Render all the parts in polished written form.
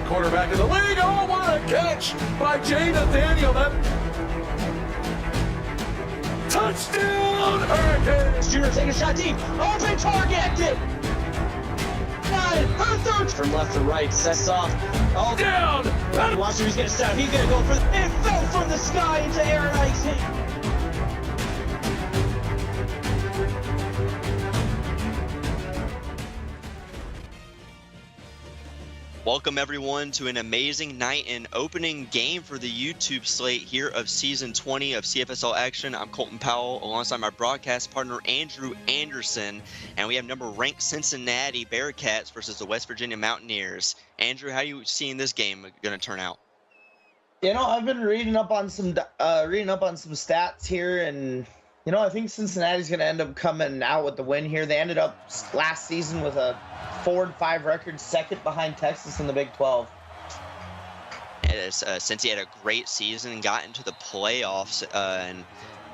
quarterback in the league. Oh, what a catch by Jay Nathaniel. That touchdown, Hurricanes. Junior taking a shot deep. Open target. Her third from left to right. Sets off. All Down. Watch who's gonna step. He's gonna go for it. Fell from the sky into Aaron Ike's hand. Welcome everyone to an amazing night and opening game for the YouTube slate here of Season 20 of CFSL Action. I'm Colton Powell alongside my broadcast partner Andrew Anderson, and we have number-ranked Cincinnati Bearcats versus the West Virginia Mountaineers. Andrew, how are you seeing this game going to turn out? You know, I've been reading up on some stats here, and you know, I think Cincinnati's going to end up coming out with the win here. They ended up last season with a 4-5 record, second behind Texas in the Big 12. Since he had a great season, got into the playoffs, and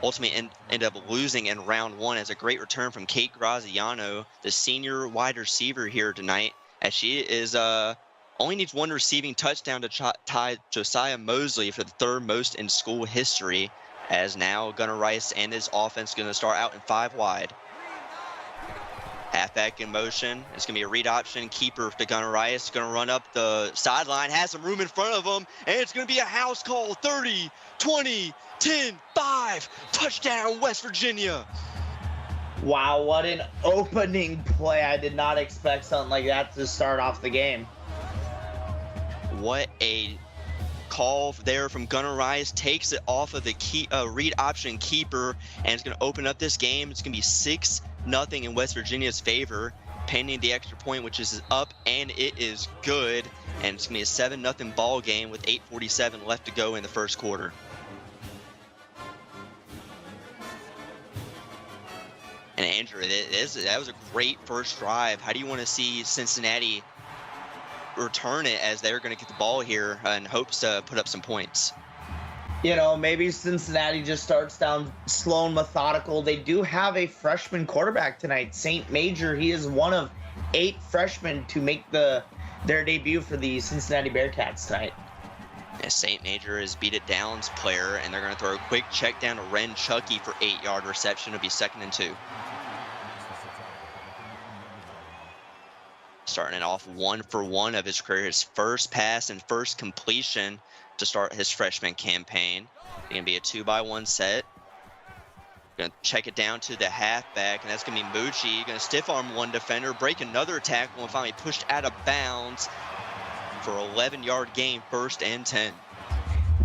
ultimately ended up losing in round one, as a great return from Kate Graziano, the senior wide receiver here tonight, as she is only needs one receiving touchdown to tie Josiah Mosley for the third most in school history, as now Gunnar Rice and his offense going to start out in 5 wide. Halfback in motion. It's going to be a read option. Keeper to Gunnar Rice. Going to run up the sideline. Has some room in front of him. And it's going to be a house call. 30, 20, 10, 5. Touchdown, West Virginia. Wow, what an opening play. I did not expect something like that to start off the game. What a call there from Gunnar Rice. Takes it off of the read option keeper. And it's going to open up this game. It's going to be 6-0 in West Virginia's favor, pending the extra point, which is up, and it is good. And it's going to be a 7-0 ball game with 8:47 left to go in the first quarter. And Andrew, that was a great first drive. How do you want to see Cincinnati return it, as they're going to get the ball here and hopes to put up some points? You know, maybe Cincinnati just starts down slow and methodical. They do have a freshman quarterback tonight, St. Major. He is one of 8 freshmen to make their debut for the Cincinnati Bearcats tonight. Yeah, St. Major is Beat It Down's player, and they're going to throw a quick check down to Ren Chucky for 8-yard reception. It'll be 2nd and 2. Starting it off 1 for 1 of his career, his first pass and first completion to start his freshman campaign. It's going to be a 2-by-1 set. Going to check it down to the halfback, and that's going to be Mucci. Going to stiff arm one defender, break another tackle, and finally pushed out of bounds for an 11-yard gain, 1st and 10.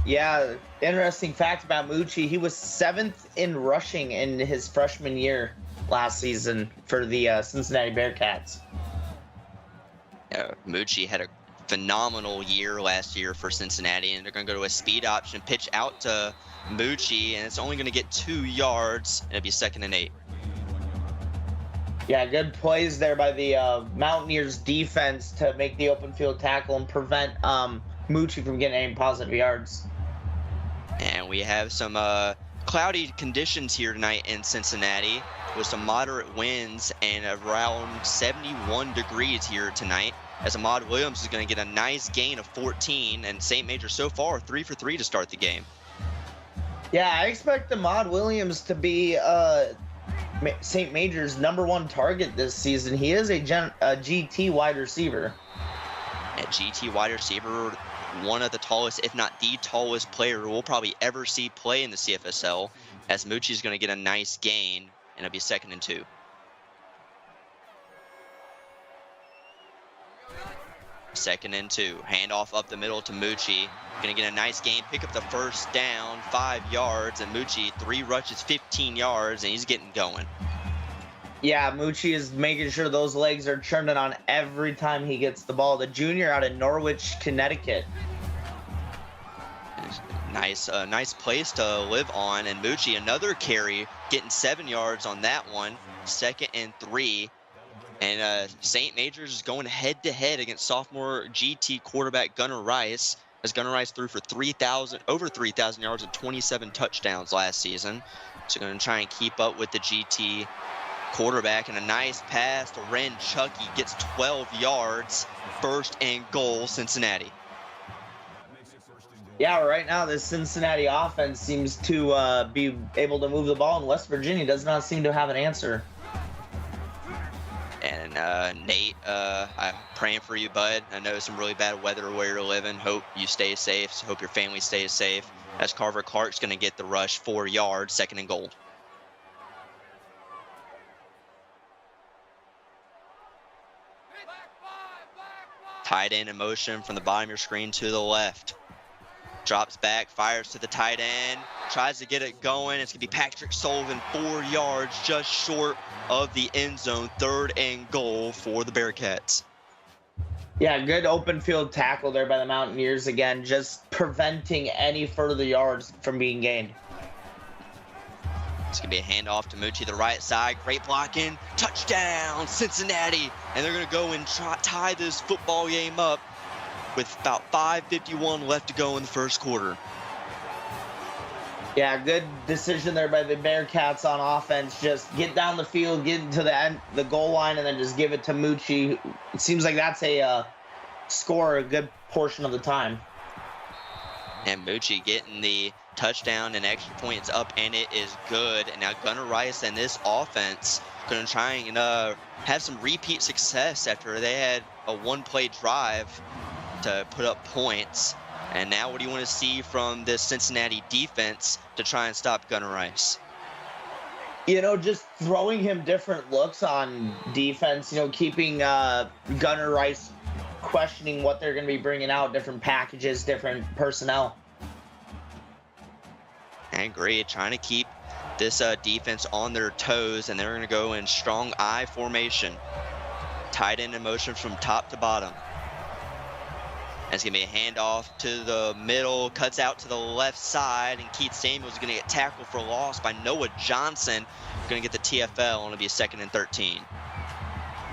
Yeah, interesting fact about Mucci. He was 7th in rushing in his freshman year last season for the Cincinnati Bearcats. Mucci had a phenomenal year last year for Cincinnati, and they're going to go to a speed option, pitch out to Mucci, and it's only going to get 2 yards, and it'll be 2nd and 8. Yeah, good plays there by the Mountaineers defense to make the open field tackle and prevent Mucci from getting any positive yards. And we have some cloudy conditions here tonight in Cincinnati, with some moderate winds and around 71 degrees here tonight, as Ahmad Williams is going to get a nice gain of 14, and St. Major so far 3 for 3 to start the game. Yeah, I expect Ahmad Williams to be St. Major's #1 target this season. He is a GT wide receiver. At GT wide receiver, one of the tallest, if not the tallest player we'll probably ever see play in the CFSL, as Mucci is going to get a nice gain, and it'll be 2nd and 2. Second and 2. Handoff up the middle to Mucci. Going to get a nice gain, pick up the first down, 5 yards, and Mucci 3 rushes, 15 yards, and he's getting going. Yeah, Mucci is making sure those legs are churning on every time he gets the ball. The junior out of Norwich, Connecticut. Nice place to live on, and Mucci another carry, getting 7 yards on that one. 2nd and 3. And St. Major's is going head-to-head against sophomore GT quarterback Gunnar Rice, as Gunnar Rice threw for over 3,000 yards and 27 touchdowns last season. So going to try and keep up with the GT quarterback, and a nice pass to Ren Chucky gets 12 yards. First and goal, Cincinnati. Yeah, right now this Cincinnati offense seems to be able to move the ball, and West Virginia does not seem to have an answer. And Nate, I'm praying for you, bud. I know some really bad weather where you're living. Hope you stay safe. Hope your family stays safe. As Carver Clark's going to get the rush, 4 yards, second and goal. Tight end in motion from the bottom of your screen to the left. Drops back, fires to the tight end, tries to get it going. It's going to be Patrick Sullivan, 4 yards, just short of the end zone. Third and goal for the Bearcats. Yeah, good open field tackle there by the Mountaineers again, just preventing any further yards from being gained. It's going to be a handoff to Mucci, the right side. Great blocking. Touchdown, Cincinnati. And they're going to go and tie this football game up with about 5:51 left to go in the first quarter. Yeah, good decision there by the Bearcats on offense. Just get down the field, get to the goal line, and then just give it to Mucci. It seems like that's a score a good portion of the time. And Mucci getting the touchdown and extra points up, and it is good. And now Gunnar Rice and this offense going to try and have some repeat success after they had a one-play drive to put up points. And now what do you want to see from this Cincinnati defense to try and stop Gunnar Rice? You know, just throwing him different looks on defense, you know, keeping Gunnar Rice questioning what they're going to be bringing out, different packages, different personnel. I agree, trying to keep this defense on their toes, and they're going to go in strong I formation. Tight end in motion from top to bottom. And it's going to be a handoff to the middle, cuts out to the left side, and Keith Samuels is going to get tackled for loss by Noah Johnson. Going to get the TFL, and it'll be a 2nd and 13.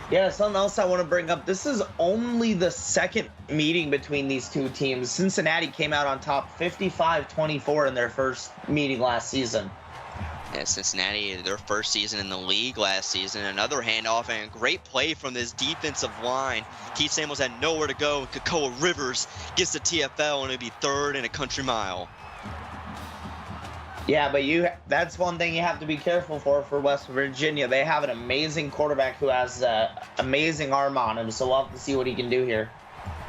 Yeah, something else I want to bring up. This is only the second meeting between these two teams. Cincinnati came out on top 55-24 in their first meeting last season. Yeah, Cincinnati, their first season in the league last season. Another handoff and great play from this defensive line. Keith Samuels had nowhere to go. Kakoa Rivers gets the TFL, and it'll be 3rd and a country mile. Yeah, but that's one thing you have to be careful for West Virginia. They have an amazing quarterback who has amazing arm on him, so we'll have to see what he can do here.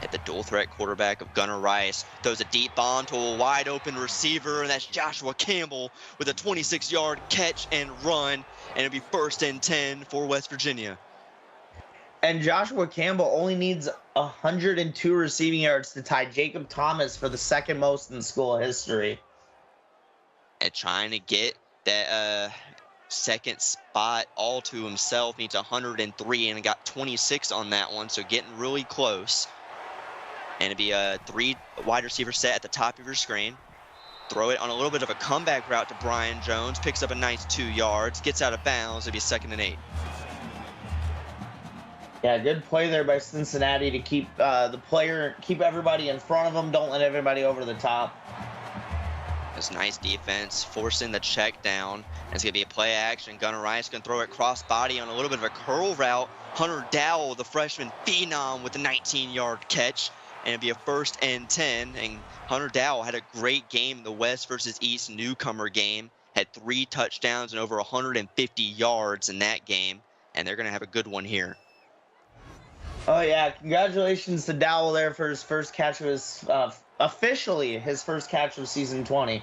At the dual threat quarterback of Gunnar Rice throws a deep bomb to a wide open receiver, and that's Joshua Campbell with a 26-yard catch and run, and it'll be 1st and 10 for West Virginia. And Joshua Campbell only needs 102 receiving yards to tie Jacob Thomas for the second most in school history. And trying to get that second spot all to himself, needs 103, and got 26 on that one, so getting really close. And it'd be a 3 wide receiver set at the top of your screen. Throw it on a little bit of a comeback route to Brian Jones, picks up a nice 2 yards, gets out of bounds. It'd be 2nd and 8. Yeah, good play there by Cincinnati to keep keep everybody in front of them. Don't let everybody over the top. It's nice defense, forcing the check down. And it's going to be a play action. Gunnar Rice going to throw it cross body on a little bit of a curl route. Hunter Dowell, the freshman phenom, with a 19-yard catch. And it'll be a 1st and 10. And Hunter Dowell had a great game in the West versus East newcomer game. Had 3 touchdowns and over 150 yards in that game. And they're going to have a good one here. Oh, yeah. Congratulations to Dowell there for his first catch of his officially his first catch of season 20.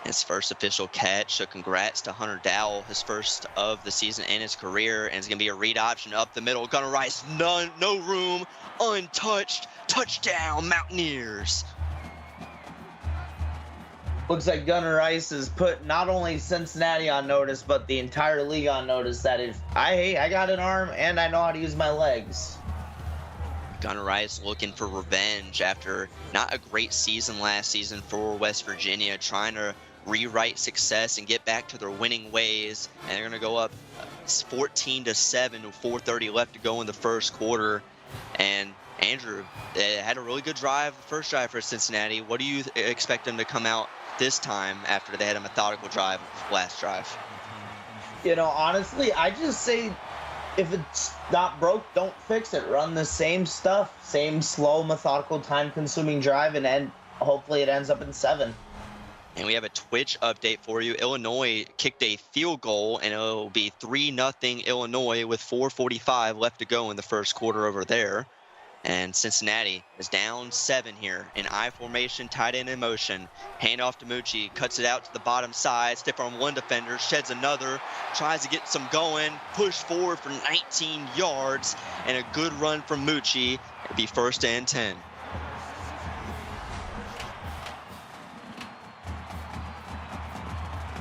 His first official catch, so congrats to Hunter Dowell, his first of the season in his career, and it's going to be a read option up the middle. Gunnar Rice, no room, untouched, touchdown, Mountaineers. Looks like Gunnar Rice has put not only Cincinnati on notice, but the entire league on notice that if I got an arm and I know how to use my legs. Gunnar Rice looking for revenge after not a great season last season for West Virginia, trying to rewrite success and get back to their winning ways. And they're going to go up 14-7 with 4:30 left to go in the first quarter. And Andrew, they had a really good drive, first drive for Cincinnati. What do you expect them to come out this time after they had a methodical drive last drive? Honestly, I just say if it's not broke, don't fix it. Run the same stuff, same slow, methodical, time-consuming drive, and hopefully it ends up in 7. And we have a Twitch update for you. Illinois kicked a field goal, and it'll be 3-0 Illinois with 4:45 left to go in the first quarter over there. And Cincinnati is down 7 here in I formation, tight end in motion. Handoff to Mucci, cuts it out to the bottom side. Stiff arm one defender, sheds another, tries to get some going, push forward for 19 yards, and a good run from Mucci. It'll be 1st and 10.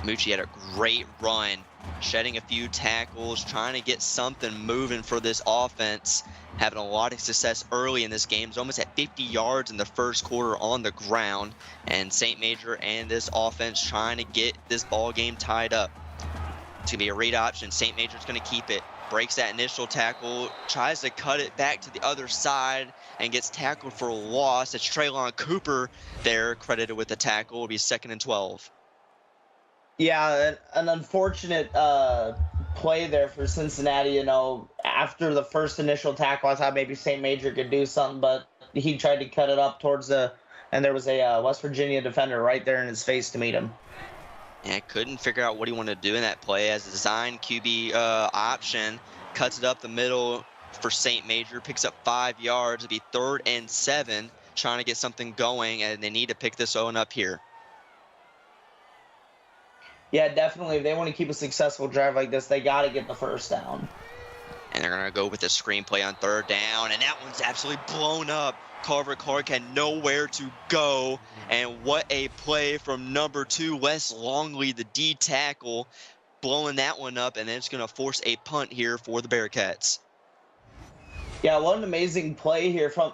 Mucci had a great run, shedding a few tackles, trying to get something moving for this offense. Having a lot of success early in this game. He's almost at 50 yards in the first quarter on the ground. And St. Major and this offense trying to get this ball game tied up. It's going to be a read option. St. Major's going to keep it. Breaks that initial tackle. Tries to cut it back to the other side and gets tackled for a loss. It's Traylon Cooper there credited with the tackle. It'll be 2nd and 12. Yeah, an unfortunate play there for Cincinnati. After the first initial tackle, I thought maybe St. Major could do something, but he tried to cut it up towards and there was a West Virginia defender right there in his face to meet him. Yeah, couldn't figure out what he wanted to do in that play. As a design QB option, cuts it up the middle for St. Major, picks up 5 yards. It'll be 3rd and 7, trying to get something going, and they need to pick this one up here. Yeah, definitely. If they want to keep a successful drive like this, they got to get the first down. And they're going to go with the screenplay on 3rd down, and that one's absolutely blown up. Carver Clark had nowhere to go, and what a play from number 2, Wes Longley, the D tackle, blowing that one up, and then it's going to force a punt here for the Bearcats. Yeah, what an amazing play here from,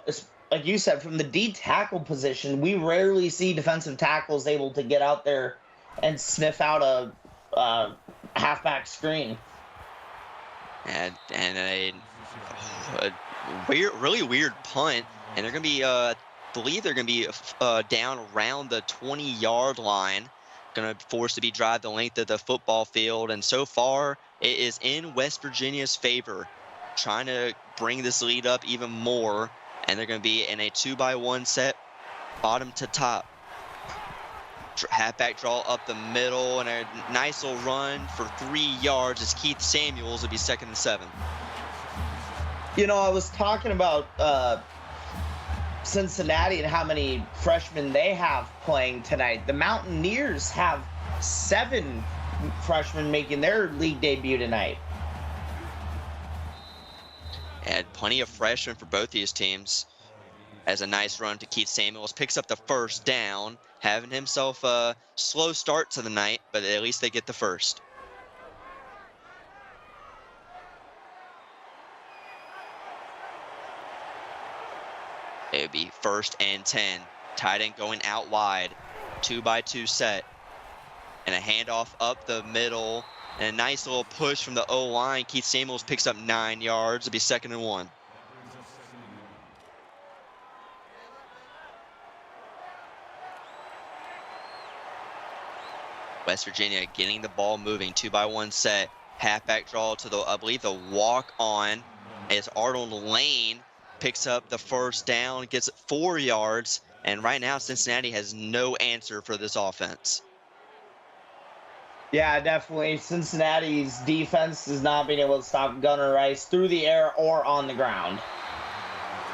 like you said, from the D tackle position. We rarely see defensive tackles able to get out there and sniff out a halfback screen. And a really weird punt, and they're going to be, I believe they're going to be down around the 20-yard line. Going to force to be drive the length of the football field, and so far it is in West Virginia's favor, trying to bring this lead up even more, and they're going to be in a 2-by-1 set, bottom to top. Halfback draw up the middle, and a nice little run for 3 yards as Keith Samuels will be 2nd and 7. I was talking about Cincinnati and how many freshmen they have playing tonight. The Mountaineers have 7 freshmen making their league debut tonight. And plenty of freshmen for both these teams. As a nice run to Keith Samuels, picks up the 1st down, having himself a slow start to the night, but at least they get the first. It would be 1st and 10. Tight end going out wide, 2-by-2 set, and a handoff up the middle, and a nice little push from the O-line. Keith Samuels picks up 9 yards. It'll be 2nd and 1. West Virginia getting the ball moving, 2-by-1 set, halfback draw to the, I believe, the walk on as Arnold Lane picks up the 1st down, gets 4 yards, and right now Cincinnati has no answer for this offense. Yeah, definitely. Cincinnati's defense is not being able to stop Gunnar Rice through the air or on the ground.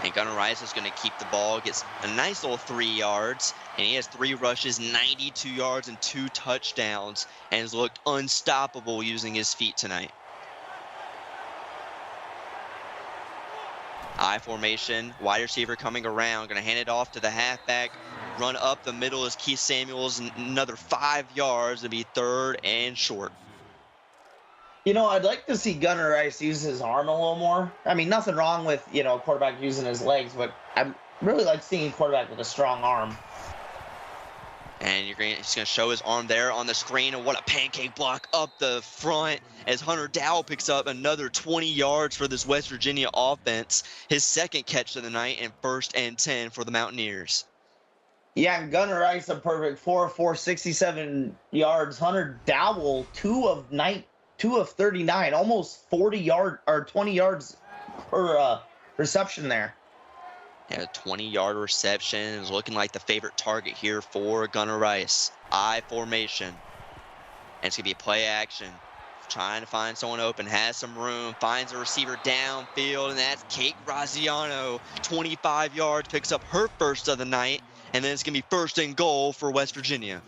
And Gunnar Rice is going to keep the ball, gets a nice little 3 yards, and he has 3 rushes, 92 yards, and 2 touchdowns, and has looked unstoppable using his feet tonight. I formation, wide receiver coming around, going to hand it off to the halfback, run up the middle is Keith Samuels, another 5 yards, it'll be 3rd and short. I'd like to see Gunnar Rice use his arm a little more. I mean, nothing wrong with, a quarterback using his legs, but I really like seeing a quarterback with a strong arm. And he's going to show his arm there on the screen, and what a pancake block up the front as Hunter Dowell picks up another 20 yards for this West Virginia offense. His 2nd catch of the night, and 1st and 10 for the Mountaineers. Yeah, and Gunnar Rice a perfect 4 of 4, 67 yards. Hunter Dowell, 2 of 2 of 39, almost 20 yards per reception there. Yeah, a 20-yard reception is looking like the favorite target here for Gunnar Rice. I formation. And it's going to be play action. Trying to find someone open, has some room, finds a receiver downfield, and that's Kate Graziano. 25 yards, picks up her first of the night, and then it's going to be first and goal for West Virginia.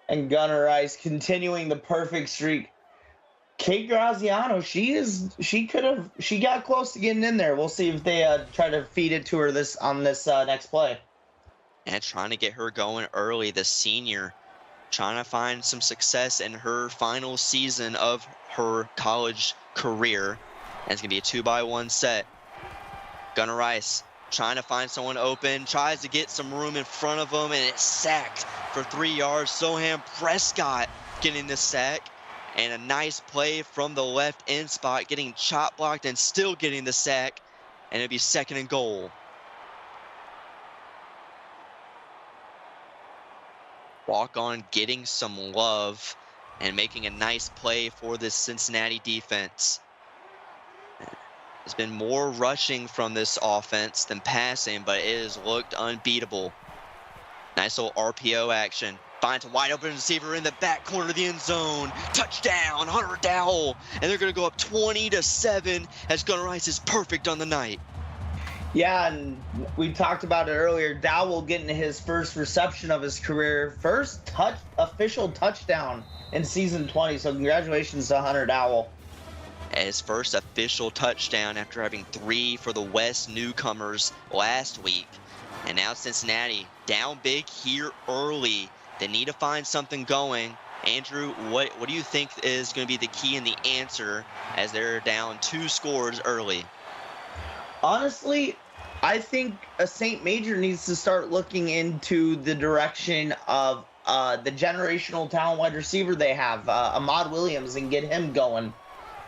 And Gunnar Rice continuing the perfect streak. Kate Graziano, she got close to getting in there. We'll see if they try to feed it to her on this next play. And trying to get her going early, the senior, trying to find some success in her final season of her college career. And it's going to be a 2-by-1 set. Gunnar Rice trying to find someone open, tries to get some room in front of him, and it's sacked for 3 yards. Soham Prescott getting the sack. And a nice play from the left end spot, getting chop blocked and still getting the sack. And it'll be second and goal. Walk on getting some love and making a nice play for this Cincinnati defense. There's been more rushing from this offense than passing, but it has looked unbeatable. Nice little RPO action. Finds a wide open receiver in the back corner of the end zone. Touchdown, Hunter Dowell. And they're going to go up 20-7 as Gunnar Rice is perfect on the night. Yeah, and we talked about it earlier. Dowell getting his first reception of his career. First official touchdown in season 20. So congratulations to Hunter Dowell. His first official touchdown after having 3 for the West newcomers last week. And now Cincinnati down big here early. They need to find something going. Andrew, what do you think is going to be the key and the answer as they're down 2 scores early? Honestly, I think a St. Major needs to start looking into the direction of the generational talent wide receiver they have, Ahmad Williams, and get him going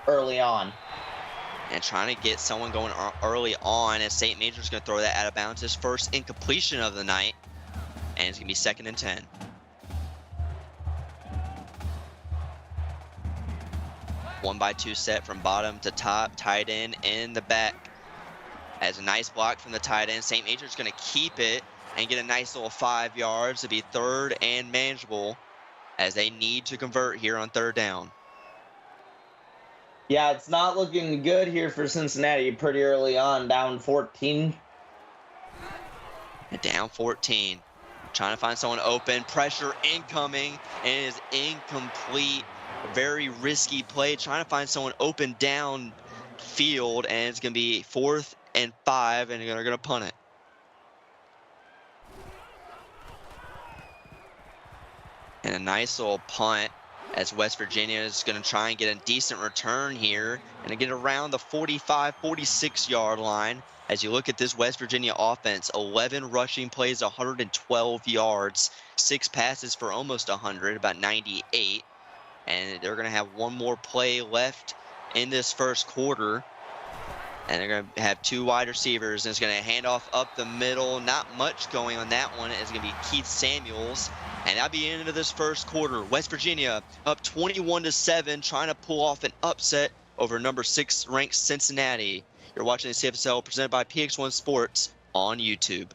early on. And trying to get someone going early on as St. Major's going to throw that out of bounds. His first incompletion of the night. And it's going to be second and 10. One by 2 set from bottom to top, tight end in the back. As a nice block from the tight end, St. Major's going to keep it and get a nice little 5 yards to be third and manageable as they need to convert here on third down. Yeah, it's not looking good here for Cincinnati pretty early on, down 14. Down 14. Trying to find someone open, pressure incoming, and it is incomplete. Very risky play, trying to find someone open down field, and it's going to be 4th and 5, and they're going to punt it. And a nice little punt as West Virginia is going to try and get a decent return here and get around the 45, 46-yard line. As you look at this West Virginia offense, 11 rushing plays, 112 yards, 6 passes for almost 100, about 98. And they're going to have one more play left in this first quarter. And they're going to have 2 wide receivers. And it's going to hand off up the middle. Not much going on that one. It's going to be Keith Samuels. And that'll be the end of this first quarter. West Virginia up 21-7, trying to pull off an upset over number 6 ranked Cincinnati. You're watching the CFSL presented by PX1 Sports on YouTube.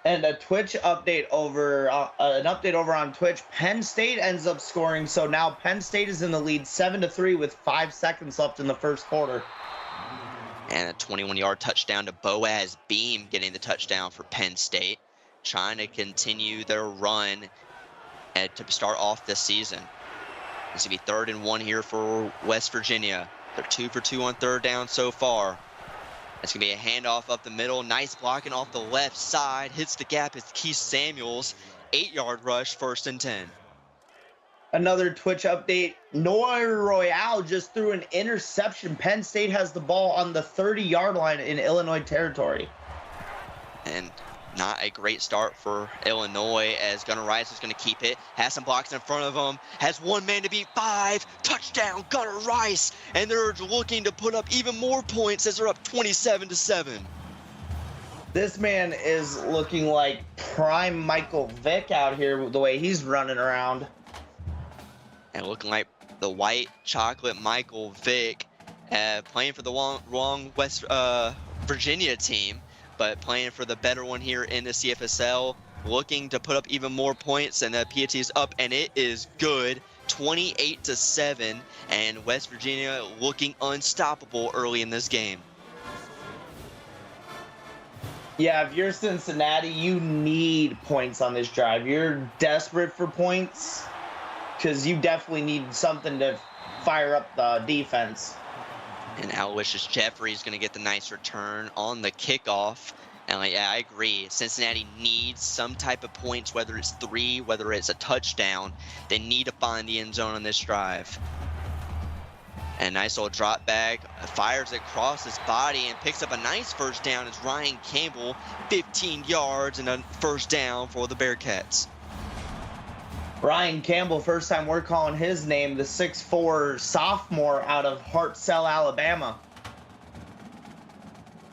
And a Twitch update over, on Twitch. Penn State ends up scoring, so now Penn State is in the lead 7-3 with 5 seconds left in the first quarter. And a 21-yard touchdown to Boaz Beam, getting the touchdown for Penn State, trying to continue their run to start off this season. This will be 3rd and 1 here for West Virginia. They're 2 for 2 on third down so far. It's going to be a handoff up the middle. Nice blocking off the left side. Hits the gap. It's Keith Samuels. 8-yard rush, 1st and 10. Another Twitch update. Noir Royale just threw an interception. Penn State has the ball on the 30-yard line in Illinois territory. And not a great start for Illinois as Gunnar Rice is going to keep it. Has some blocks in front of him. Has one man to beat 5. Touchdown, Gunnar Rice. And they're looking to put up even more points as they're up 27-7. This man is looking like prime Michael Vick out here, the way he's running around. And looking like the white chocolate Michael Vick, playing for the wrong West Virginia team, but playing for the better one here in the CFSL, looking to put up even more points, and the PAT is up, and it is good, 28-7, and West Virginia looking unstoppable early in this game. Yeah, if you're Cincinnati, you need points on this drive. You're desperate for points because you definitely need something to fire up the defense. And Aloysius Jeffrey is going to get the nice return on the kickoff. And yeah, I agree. Cincinnati needs some type of points, whether it's 3, whether it's a touchdown. They need to find the end zone on this drive. And nice little drop back, fires it across his body and picks up a nice first down as Ryan Campbell, 15 yards and a first down for the Bearcats. Ryan Campbell, first time we're calling his name, the 6'4" sophomore out of Hartselle, Alabama.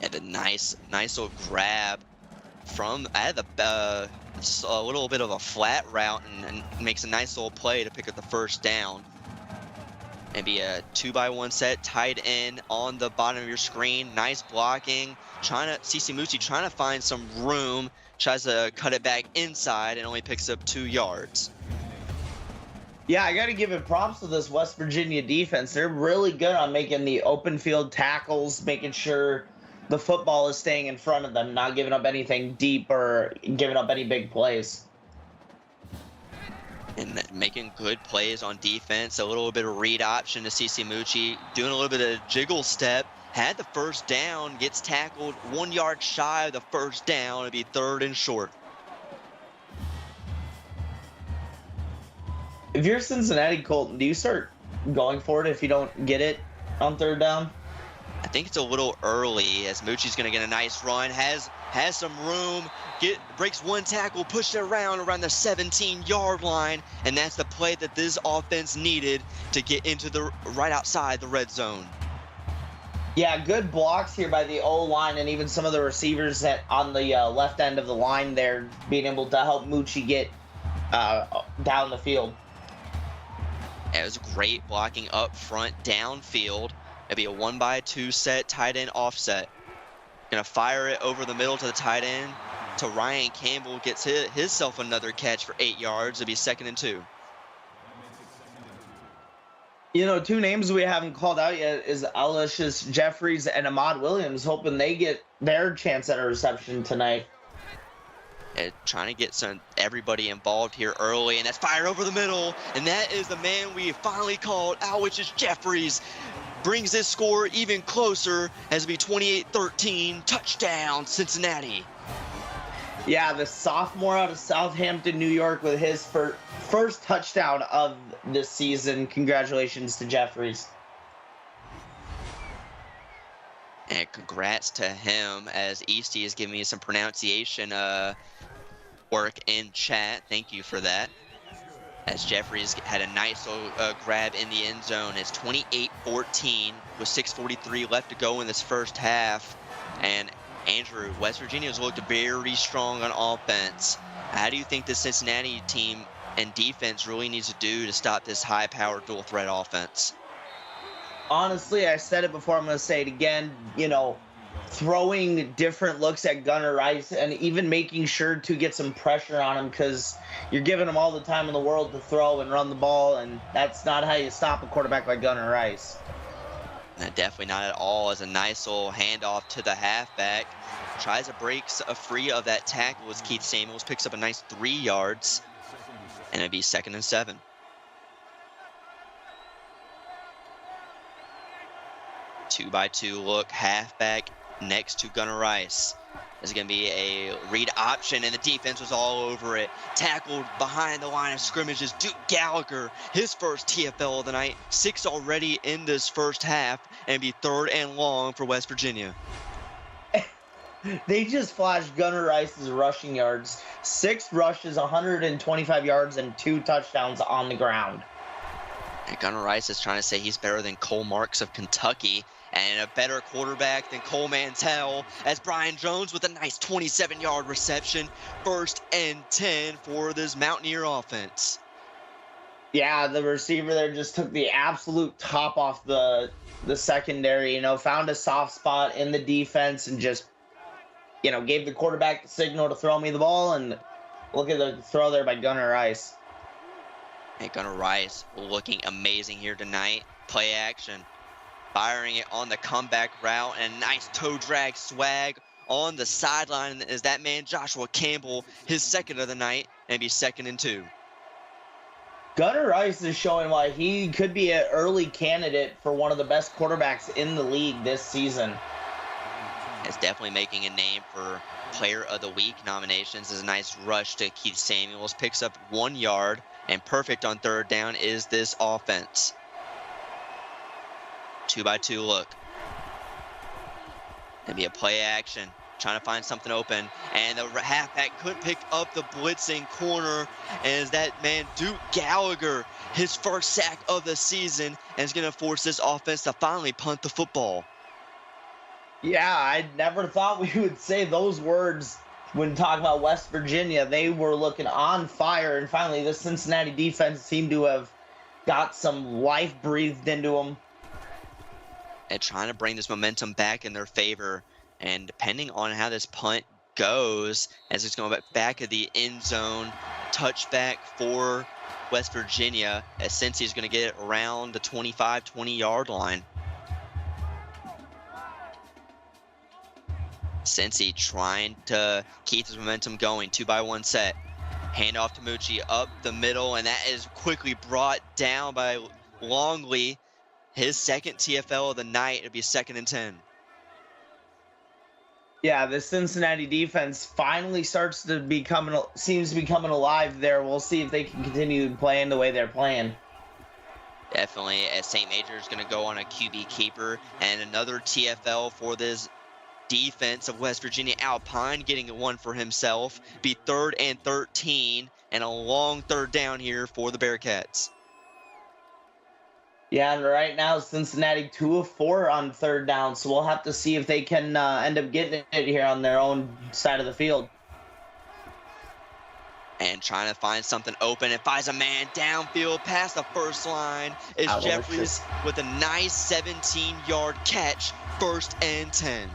And a nice little grab from a little bit of a flat route and makes a nice little play to pick up the first down. Maybe a 2x1 set tight end on the bottom of your screen. Nice blocking. CC trying to find some room. Tries to cut it back inside and only picks up 2 yards. Yeah, I got to give it props to this West Virginia defense. They're really good on making the open field tackles, making sure the football is staying in front of them, not giving up anything deep or giving up any big plays. And making good plays on defense. A little bit of read option to CC Mucci, doing a little bit of jiggle step. Had the first down, gets tackled 1 yard shy of the first down. It'd be 3rd and short. If you're Cincinnati, Colton, do you start going for it if you don't get it on 3rd down? I think it's a little early as Mucci's going to get a nice run, has some room, breaks 1 tackle, pushed it around the 17-yard line, and that's the play that this offense needed to get into the right outside the red zone. Yeah, good blocks here by the O-line and even some of the receivers that on the left end of the line there being able to help Mucci get down the field. It was great blocking up front, downfield. It'll be a 1x2 set, tight end offset. Gonna fire it over the middle to the tight end to Ryan Campbell. Gets himself another catch for 8 yards. It'll be 2nd and 2. You know, 2 names we haven't called out yet is Aloysius Jeffries and Ahmad Williams, hoping they get their chance at a reception tonight. Trying to get everybody involved here early, and that's fire over the middle, and that is the man we finally called, Aloysius Jeffries. Brings this score even closer as it be 28-13, touchdown Cincinnati. Yeah, the sophomore out of Southampton, New York with his first touchdown of this season. Congratulations to Jeffries. And congrats to him as Easty is giving me some pronunciation work in chat. Thank you for that. As Jeffries had a nice little grab in the end zone. It's 28-14 with 6:43 left to go in this first half. And Andrew, West Virginia's looked very strong on offense. How do you think the Cincinnati team and defense really needs to do to stop this high-powered dual-threat offense? Honestly, I said it before, I'm going to say it again, you know, throwing different looks at Gunnar Rice and even making sure to get some pressure on him because you're giving him all the time in the world to throw and run the ball, and that's not how you stop a quarterback like Gunnar Rice. Definitely not at all. As a nice little handoff to the halfback. Tries to break free of that tackle as Keith Samuels picks up a nice 3 yards. And it'd be 2nd and 7. Two-by-two look, halfback next to Gunnar Rice. This is going to be a read option, and the defense was all over it. Tackled behind the line of scrimmages. Duke Gallagher, his first TFL of the night. 6 already in this first half, and it'd be 3rd and long for West Virginia. They just flashed Gunnar Rice's rushing yards. 6 rushes, 125 yards, and 2 touchdowns on the ground. And Gunnar Rice is trying to say he's better than Cole Marks of Kentucky and a better quarterback than Cole Mantell, as Brian Jones with a nice 27-yard reception. 1st and 10 for this Mountaineer offense. Yeah, the receiver there just took the absolute top off the secondary, found a soft spot in the defense and just, gave the quarterback the signal to throw me the ball, and look at the throw there by Gunnar Rice. And Gunnar Rice looking amazing here tonight. Play action. Firing it on the comeback route, and a nice toe drag swag on the sideline is that man Joshua Campbell, his second of the night, and be 2nd and 2. Gunnar Rice is showing why he could be an early candidate for one of the best quarterbacks in the league this season. It's definitely making a name for Player of the Week nominations. Is a nice rush to Keith Samuels, picks up 1 yard, and perfect on 3rd down is this offense. 2-by-2 look. And be a play action, trying to find something open, and the halfback couldn't pick up the blitzing corner, and is that man Duke Gallagher, his first sack of the season, and is going to force this offense to finally punt the football. Yeah, I never thought we would say those words when talking about West Virginia. They were looking on fire, and finally the Cincinnati defense seemed to have got some life breathed into them. And trying to bring this momentum back in their favor. And depending on how this punt goes, as it's going back of the end zone, touchback for West Virginia, as Cincy is going to get it around the 25, 20-yard line. Cincy trying to keep this momentum going. 2-by-1 set. Handoff to Mucci up the middle, and that is quickly brought down by Longley. His 2nd TFL of the night. It'll be 2nd and 10. Yeah, the Cincinnati defense finally seems to be coming alive there. We'll see if they can continue playing the way they're playing. Definitely, as St. Major is going to go on a QB keeper, and another TFL for this defense of West Virginia. Alpine getting one for himself. Be 3rd and 13, and a long 3rd down here for the Bearcats. Yeah, and right now Cincinnati 2 of 4 on 3rd down, so we'll have to see if they can end up getting it here on their own side of the field. And trying to find something open, and finds a man downfield past the first line is Jeffries with a nice 17-yard catch, 1st and 10.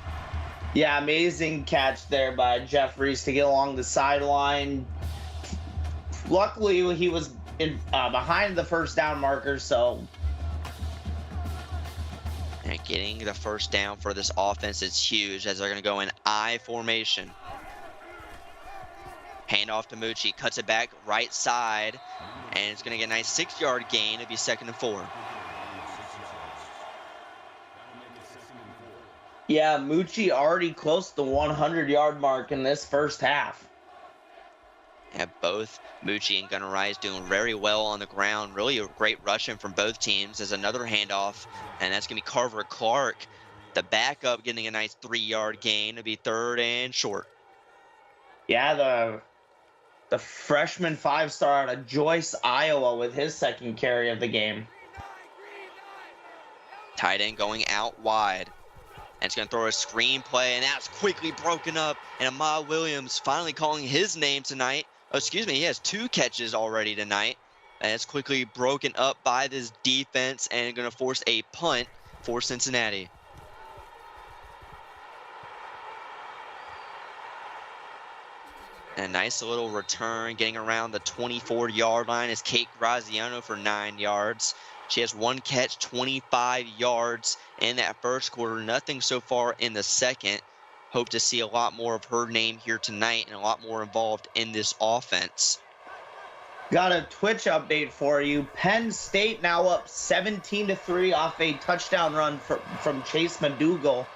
Yeah, amazing catch there by Jeffries to get along the sideline. Luckily, he was behind the 1st down marker, so... And getting the 1st down for this offense is huge, as they're going to go in I formation. Handoff to Mucci, cuts it back right side, and it's going to get a nice 6-yard gain. It'll be 2nd and 4. Yeah, Mucci already close to the 100-yard mark in this first half. Yeah, both Mucci and Gunnar Rice doing very well on the ground. Really a great rushing from both teams. There's another handoff, and that's going to be Carver Clark, the backup, getting a nice 3-yard gain. It'll be 3rd and short. Yeah, the freshman 5-star out of Joyce, Iowa, with his 2nd carry of the game. Tight end going out wide. And it's going to throw a screen play, and that's quickly broken up. And Ahmad Williams finally calling his name tonight. Oh, excuse me, he has 2 catches already tonight. And it's quickly broken up by this defense and going to force a punt for Cincinnati. And a nice little return, getting around the 24-yard line is Kate Graziano for 9 yards. She has 1 catch, 25 yards in that first quarter. Nothing so far in the second. Hope to see a lot more of her name here tonight and a lot more involved in this offense. Got a Twitch update for you. Penn State now up 17-3 off a touchdown run from Chase McDougal.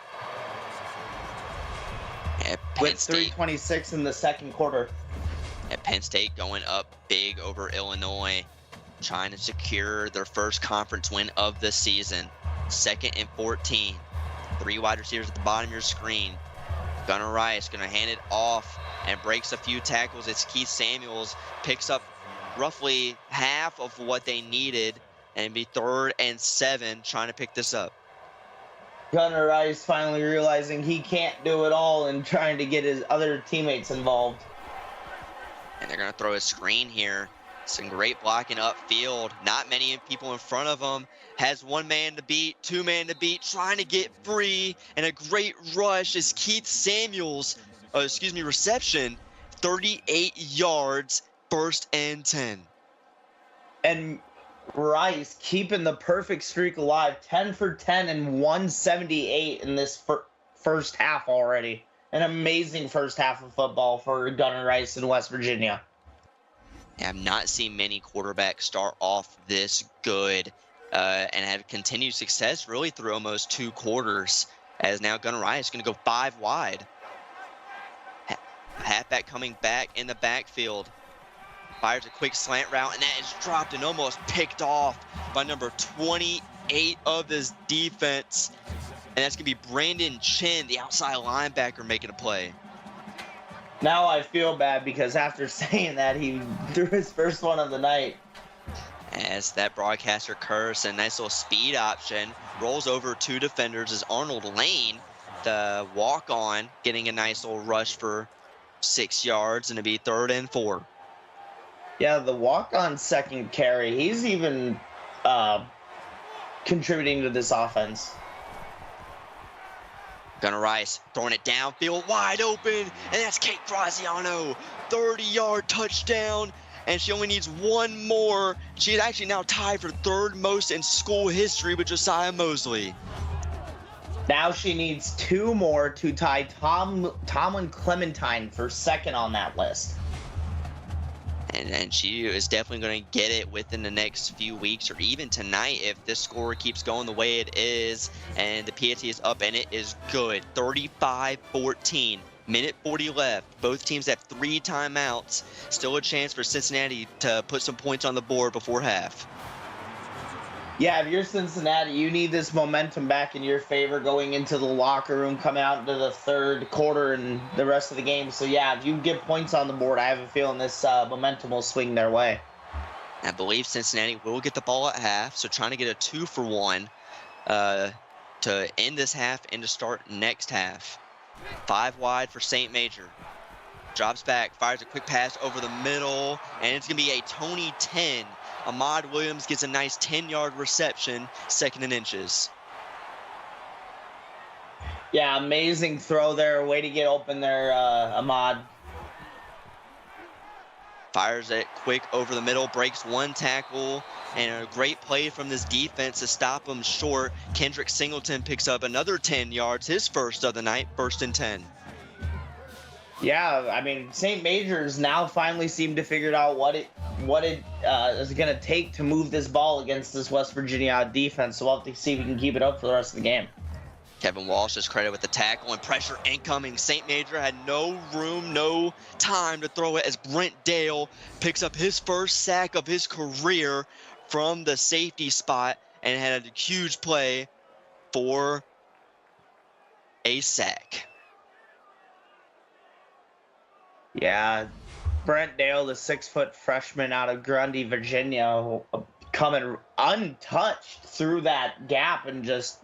With 3:26 in the second quarter. At Penn State going up big over Illinois, trying to secure their first conference win of the season. 2nd and 14. 3 wide receivers at the bottom of your screen. Gunnar Rice going to hand it off and breaks a few tackles. It's Keith Samuels, picks up roughly half of what they needed, and be 3rd and 7 trying to pick this up. Gunnar Rice finally realizing he can't do it all and trying to get his other teammates involved. And they're going to throw a screen here Some great blocking upfield. Not many people in front of him. Has one man to beat, two man to beat, trying to get free. And a great rush is Keith Samuels, reception. 38 yards, first and 10. And Rice keeping the perfect streak alive. 10 for 10 and 178 in this first half already. An amazing first half of football for Gunnar Rice in West Virginia. I have not seen many quarterbacks start off this good and have continued success really through almost 2 quarters, as now Gunnar Rice is going to go 5 wide. Halfback coming back in the backfield. Fires a quick slant route, and that is dropped and almost picked off by number 28 of this defense. And that's going to be Brandon Chin, the outside linebacker, making a play. Now I feel bad because after saying that, he threw his first one of the night. As that broadcaster curse, a nice little speed option, rolls over 2 defenders as Arnold Lane, the walk-on, getting a nice little rush for 6 yards, and it'll be 3rd and 4. Yeah, the walk-on second carry, he's even contributing to this offense. Gunnar Rice throwing it downfield wide open, and that's Kate Graziano, 30-yard touchdown, and she only needs 1 more. She is actually now tied for 3rd most in school history with Josiah Mosley. Now she needs 2 more to tie Tomlin Clementine for 2nd on that list. And she is definitely going to get it within the next few weeks, or even tonight if this score keeps going the way it is and the PAT is up, and it is good. 35-14, minute 40 left. Both teams have 3 timeouts. Still a chance for Cincinnati to put some points on the board before half. Yeah, if you're Cincinnati, you need this momentum back in your favor going into the locker room, coming out into the 3rd quarter and the rest of the game. So, yeah, if you get points on the board, I have a feeling this momentum will swing their way. I believe Cincinnati will get the ball at half, so trying to get a 2-for-1 to end this half and to start next half. 5 wide for St. Major. Drops back, fires a quick pass over the middle, and it's going to be a Tony 10. Ahmad Williams gets a nice 10-yard reception, 2nd and inches. Yeah, amazing throw there. Way to get open there, Ahmad. Fires it quick over the middle, breaks 1 tackle, and a great play from this defense to stop him short. Kendrick Singleton picks up another 10 yards, his first of the night, 1st and 10. Yeah, I mean, St. Major's now finally seemed to figure out what it is going to take to move this ball against this West Virginia defense. So we'll have to see if we can keep it up for the rest of the game. Kevin Walsh is credited with the tackle and pressure incoming. St. Major had no room, no time to throw it as Brent Dale picks up his first sack of his career from the safety spot and had a huge play for a sack. Yeah, Brent Dale, the 6-foot freshman out of Grundy, Virginia, coming untouched through that gap and just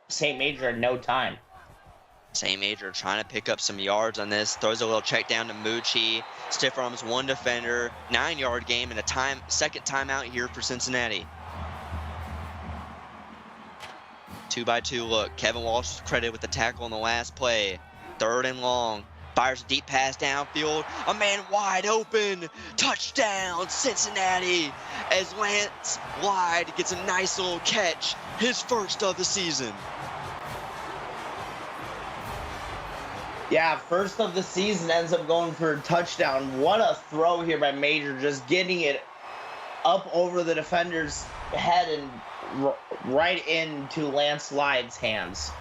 St. Major in no time. St. Major trying to pick up some yards on this. Throws a little check down to Mucci. Stiff arms 1 defender. 9-yard game and a second timeout here for Cincinnati. 2-by-2 look. Kevin Walsh is credited with the tackle on the last play. 3rd and long. Fires a deep pass downfield. A man wide open. Touchdown, Cincinnati. As Lance Wide gets a nice little catch. His first of the season. Yeah, first of the season, ends up going for a touchdown. What a throw here by Major. Just getting it up over the defender's head and right into Lance Lyde's hands.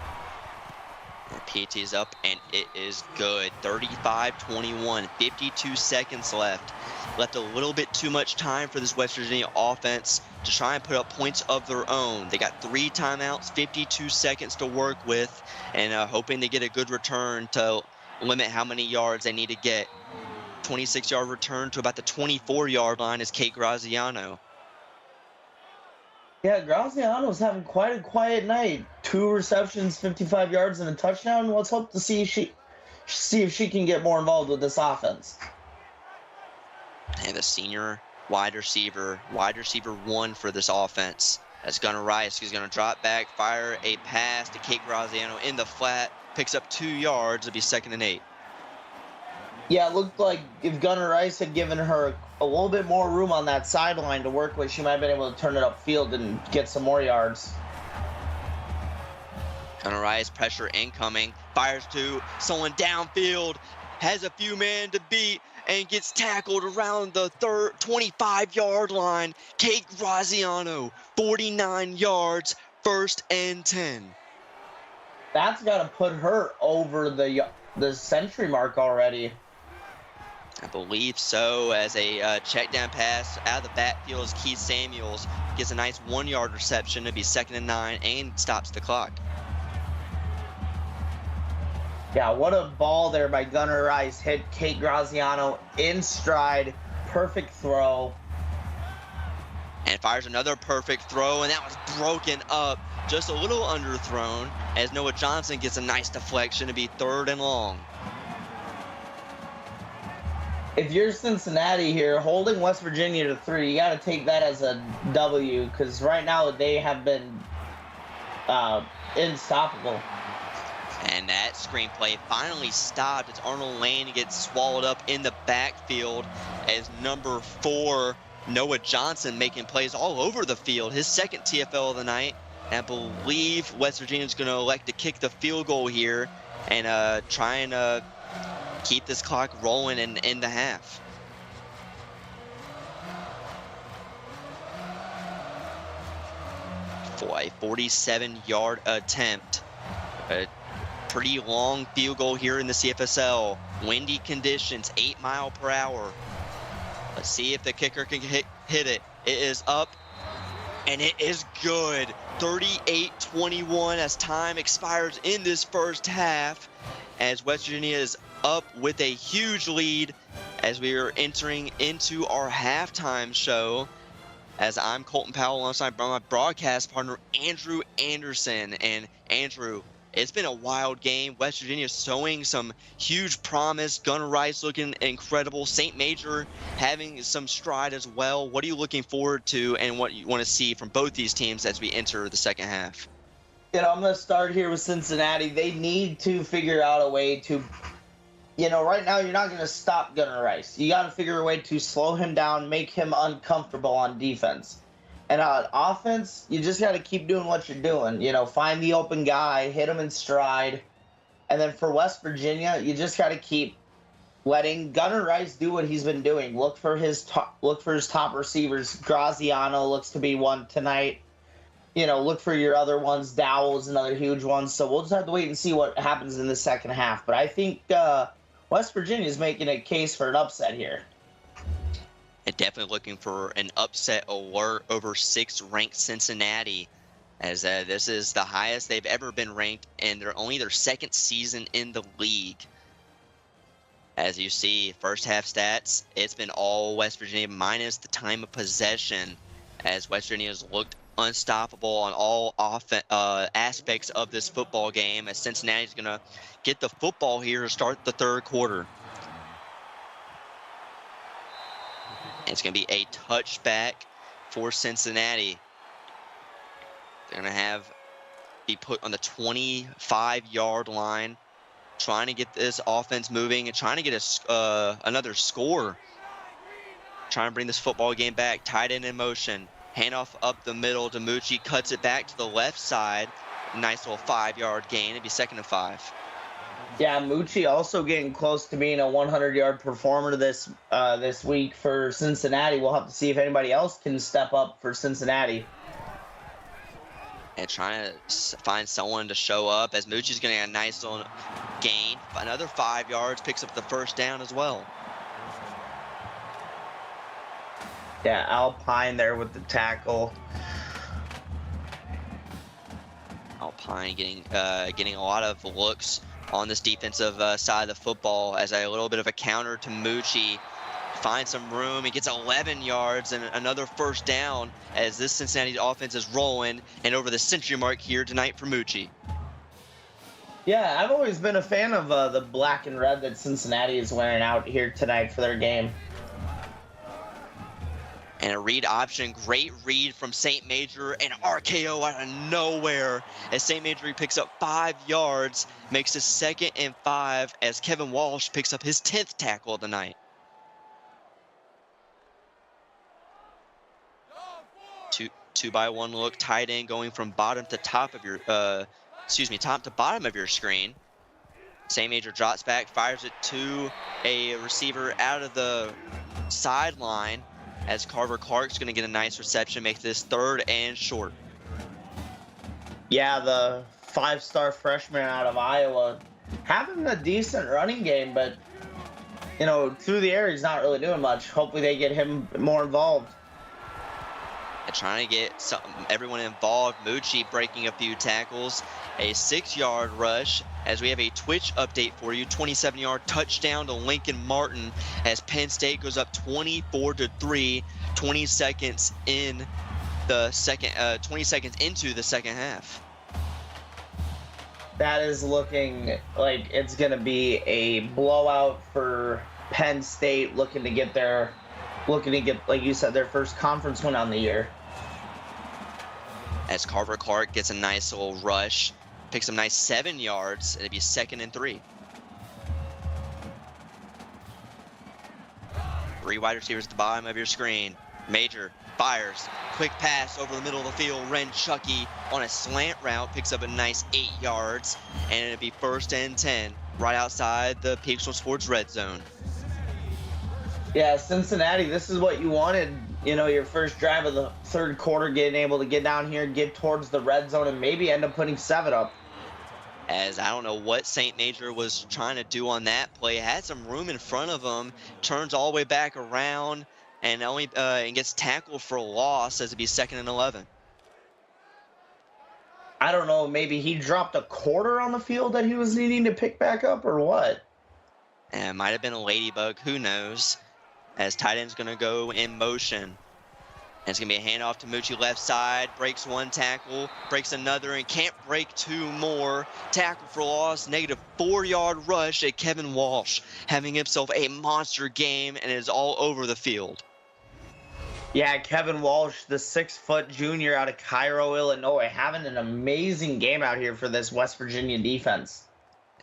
PT's up, and it is good. 35-21, 52 seconds left. Left a little bit too much time for this West Virginia offense to try and put up points of their own. They got 3 timeouts, 52 seconds to work with, and hoping they get a good return to limit how many yards they need to get. 26-yard return to about the 24-yard line is Kate Graziano. Yeah, Graziano's having quite a quiet night. 2 receptions, 55 yards, and a touchdown. Let's hope to see if she can get more involved with this offense. And the senior wide receiver 1 for this offense. That's Gunnar Rice, who's going to drop back, fire a pass to Kate Graziano in the flat, picks up 2 yards. It'll be 2nd and 8. Yeah, it looked like if Gunnar Rice had given her a little bit more room on that sideline to work with, she might have been able to turn it upfield and get some more yards. Gunnar Rice, pressure incoming, fires to someone downfield, has a few men to beat, and gets tackled around the 25-yard line. Kate Graziano, 49 yards, 1st and 10. That's got to put her over the century mark already. I believe so, as a check down pass out of the backfield as Keith Samuels gets a nice 1-yard reception to be 2nd and 9 and stops the clock. Yeah, what a ball there by Gunnar Rice. Hit Kate Graziano in stride. Perfect throw. And fires another perfect throw, and that was broken up. Just a little underthrown as Noah Johnson gets a nice deflection to be 3rd and long. If you're Cincinnati here, holding West Virginia to 3, you got to take that as a W, because right now they have been unstoppable. And that screenplay finally stopped as Arnold Lane gets swallowed up in the backfield as number 4, Noah Johnson, making plays all over the field. His 2nd TFL of the night. And I believe West Virginia's going to elect to kick the field goal here and try and keep this clock rolling in the half. For a 47-yard attempt. A pretty long field goal here in the CFSL. Windy conditions, 8 miles per hour. Let's see if the kicker can hit it. It is up, and it is good. 38-21 as time expires in this first half, as West Virginia is up with a huge lead as we are entering into our halftime show. As I'm Colton Powell alongside my broadcast partner, Andrew Anderson. And Andrew, it's been a wild game. West Virginia showing some huge promise. Gunnar Rice looking incredible. St. Major having some stride as well. What are you looking forward to and what you want to see from both these teams as we enter the second half? You know, I'm going to start here with Cincinnati. They need to figure out a way to, right now you're not going to stop Gunnar Rice. You got to figure a way to slow him down, make him uncomfortable on defense. And on offense, you just got to keep doing what you're doing. Find the open guy, hit him in stride. And then for West Virginia, you just got to keep letting Gunnar Rice do what he's been doing. Look for his top receivers. Graziano looks to be one tonight. Look for your other ones. Dowell's another huge one. So we'll just have to wait and see what happens in the second half. But I think West Virginia is making a case for an upset here. And definitely looking for an upset alert over 6th ranked Cincinnati, as this is the highest they've ever been ranked, and they're only their 2nd season in the league. As you see, first half stats, it's been all West Virginia minus the time of possession, as West Virginia has looked unstoppable on all aspects of this football game, as Cincinnati's going to get the football here to start the 3rd quarter. It's going to be a touchback for Cincinnati. They're going to be put on the 25-yard line, trying to get this offense moving and trying to get another score. Trying to bring this football game back. Tight end in motion. Handoff up the middle. DiMucci cuts it back to the left side. Nice little 5-yard gain. It'd be 2nd and 5. Yeah, Mucci also getting close to being a 100-yard performer this week for Cincinnati. We'll have to see if anybody else can step up for Cincinnati. And trying to find someone to show up, as Mucci's going to get a nice little gain. Another 5 yards, picks up the 1st down as well. Yeah, Alpine there with the tackle. Alpine getting a lot of looks on this defensive side of the football, as a little bit of a counter to Mucci. Finds some room. He gets 11 yards and another 1st down, as this Cincinnati offense is rolling and over the century mark here tonight for Mucci. Yeah, I've always been a fan of the black and red that Cincinnati is wearing out here tonight for their game. And a read option, great read from St. Major, and RKO out of nowhere as St. Major picks up 5 yards, makes it 2nd and 5 as Kevin Walsh picks up his 10th tackle of the night. Two by one look, tight end going from bottom to top of your, top to bottom of your screen. St. Major drops back, fires it to a receiver out of the sideline as Carver Clark's going to get a nice reception, make this 3rd and short. Yeah, the 5-star freshman out of Iowa having a decent running game, but, you know, through the air, he's not really doing much. Hopefully they get him more involved. And trying to get everyone involved. Mucci breaking a few tackles. A 6-yard rush as we have a Twitch update for you. 27-yard touchdown to Lincoln Martin as Penn State goes up 24-3, 20 seconds in the second, 20 seconds into the second half. That is looking like it's going to be a blowout for Penn State, looking to get, like you said, their first conference win on the year. As Carver Clark gets a nice little rush, picks up nice 7 yards. It'd be 2nd and 3. 3 wide receivers at the bottom of your screen. Major fires, quick pass over the middle of the field. Ren Chucky on a slant route picks up a nice 8 yards, and it'd be 1st and 10 right outside the Peaksville Sports red zone. Yeah, Cincinnati, this is what you wanted. You know, your first drive of the 3rd quarter, getting able to get down here, get towards the red zone, and maybe end up putting 7 up. As I don't know what St. Major was trying to do on that play. Had some room in front of him, turns all the way back around, and and gets tackled for a loss as it'd be 2nd and 11. I don't know, maybe he dropped a quarter on the field that he was needing to pick back up, or what? And it might have been a ladybug, who knows? As tight end's going to go in motion. And it's going to be a handoff to Mucci left side. Breaks 1 tackle, breaks another, and can't break 2 more. Tackle for loss, negative 4-yard rush at Kevin Walsh, having himself a monster game and is all over the field. Yeah, Kevin Walsh, the 6-foot junior out of Cairo, Illinois, having an amazing game out here for this West Virginia defense.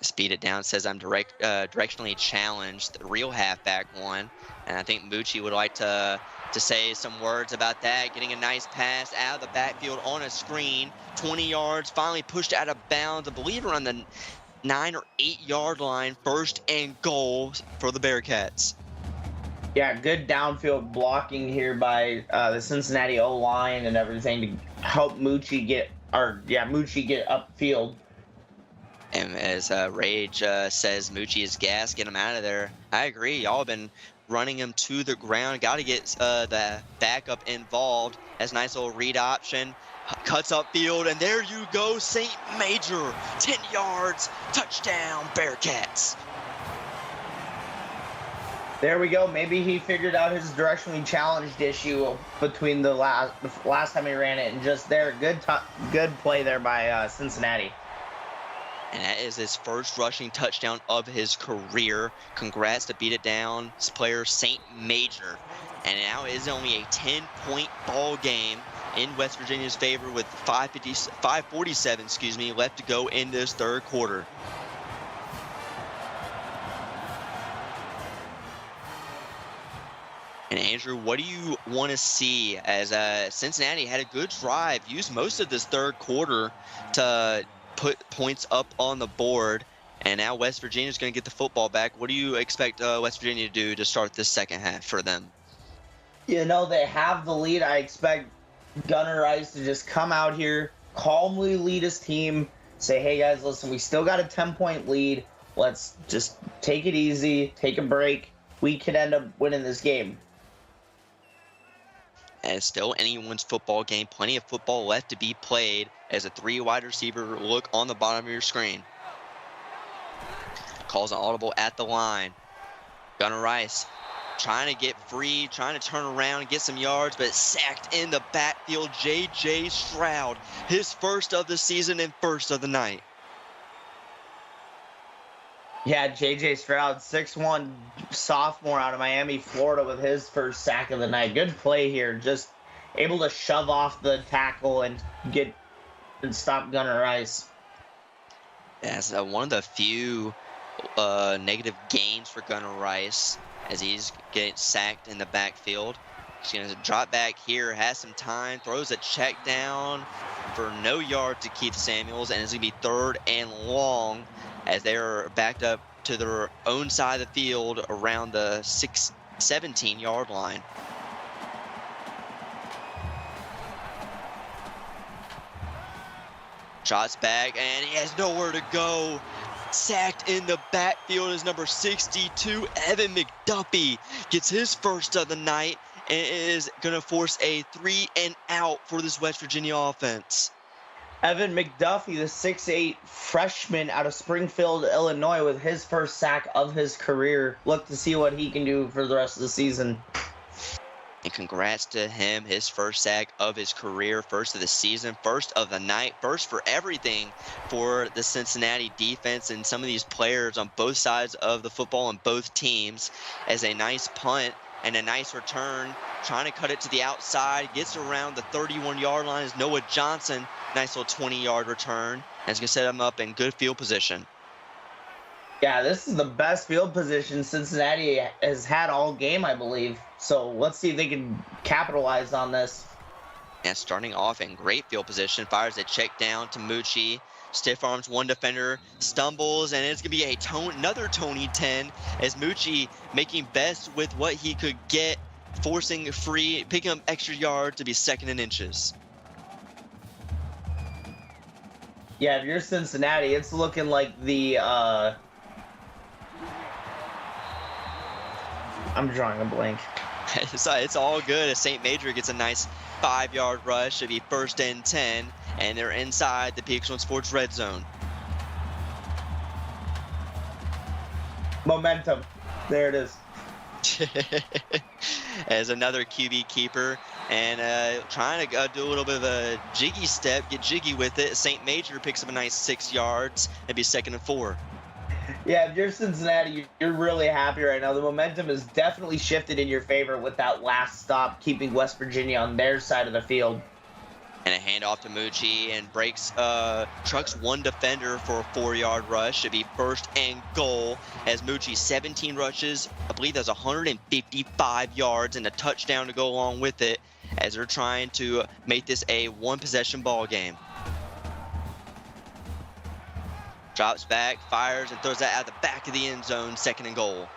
Speed it down, says I'm directionally challenged. The real halfback one. And I think Mucci would like to say some words about that. Getting a nice pass out of the backfield on a screen. 20 yards, finally pushed out of bounds. I believe around the 9 or 8-yard line. 1st and goal for the Bearcats. Yeah, good downfield blocking here by the Cincinnati O-line and everything to help Mucci get upfield. And as Rage says, Mucci is gas, get him out of there. I agree. Y'all have been running him to the ground. Got to get the backup involved. As nice little read option. Cuts upfield, and there you go, St. Major. 10 yards, touchdown, Bearcats. There we go. Maybe he figured out his directionally challenged issue between the last time he ran it and just there. Good play there by Cincinnati. And that is his first rushing touchdown of his career. Congrats to beat it down player St. Major. And now it is only a 10-point ball game in West Virginia's favor with 5:47 left to go in this 3rd quarter. And Andrew, what do you want to see as Cincinnati had a good drive, used most of this 3rd quarter to put points up on the board, and now West Virginia's going to get the football back. What do you expect West Virginia to do to start this second half for them? You know, they have the lead. I expect Gunnar Rice to just come out here, calmly lead his team, say, hey guys, listen, we still got a 10-point lead. Let's just take it easy, take a break. We could end up winning this game. And it's still anyone's football game. Plenty of football left to be played as a 3 wide receiver look on the bottom of your screen. Calls an audible at the line. Gunnar Rice trying to get free, trying to turn around and get some yards, but sacked in the backfield. J.J. Stroud, his first of the season and first of the night. Yeah, J.J. Stroud, 6'1" sophomore out of Miami, Florida, with his first sack of the night. Good play here. Just able to shove off the tackle and stop Gunnar Rice. That's one of the few negative gains for Gunnar Rice as he's getting sacked in the backfield. He's going to drop back here, has some time, throws a check down for no yard to Keith Samuels, and it's going to be 3rd and long as they're backed up to their own side of the field around the 17-yard line. Shots back, and he has nowhere to go. Sacked in the backfield is number 62, Evan McDuffie. Gets his first of the night and is going to force a 3-and-out for this West Virginia offense. Evan McDuffie, the 6'8" freshman out of Springfield, Illinois, with his first sack of his career. Look to see what he can do for the rest of the season. And congrats to him, his first sack of his career, first of the season, first of the night, first for everything for the Cincinnati defense and some of these players on both sides of the football and both teams. As a nice punt and a nice return, trying to cut it to the outside, gets around the 31-yard line is Noah Johnson. Nice little 20-yard return. And it's going to set him up in good field position. Yeah, this is the best field position Cincinnati has had all game, I believe. So let's see if they can capitalize on this. And starting off in great field position, fires a check down to Mucci. Stiff arms one defender, stumbles, and it's going to be another Tony 10 as Mucci making best with what he could get, forcing free, picking up extra yards to be 2nd and inches. Yeah, if you're Cincinnati, it's looking like the I'm drawing a blank. It's all good as St. Major gets a nice 5-yard rush. It'll be 1st and 10, and they're inside the PX1 Sports red zone. Momentum. There it is. As another QB keeper and trying to do a little bit of a jiggy step, get jiggy with it. St. Major picks up a nice 6 yards. It'd be 2nd and 4. Yeah, if you're Cincinnati, you're really happy right now. The momentum has definitely shifted in your favor with that last stop, keeping West Virginia on their side of the field. And a handoff to Mucci and trucks one defender for a 4-yard rush. It'd be 1st and goal as Mucci 17 rushes. I believe that's 155 yards and a touchdown to go along with it as they're trying to make this a 1-possession ball game. Drops back, fires, and throws that out the back of the end zone, 2nd and goal.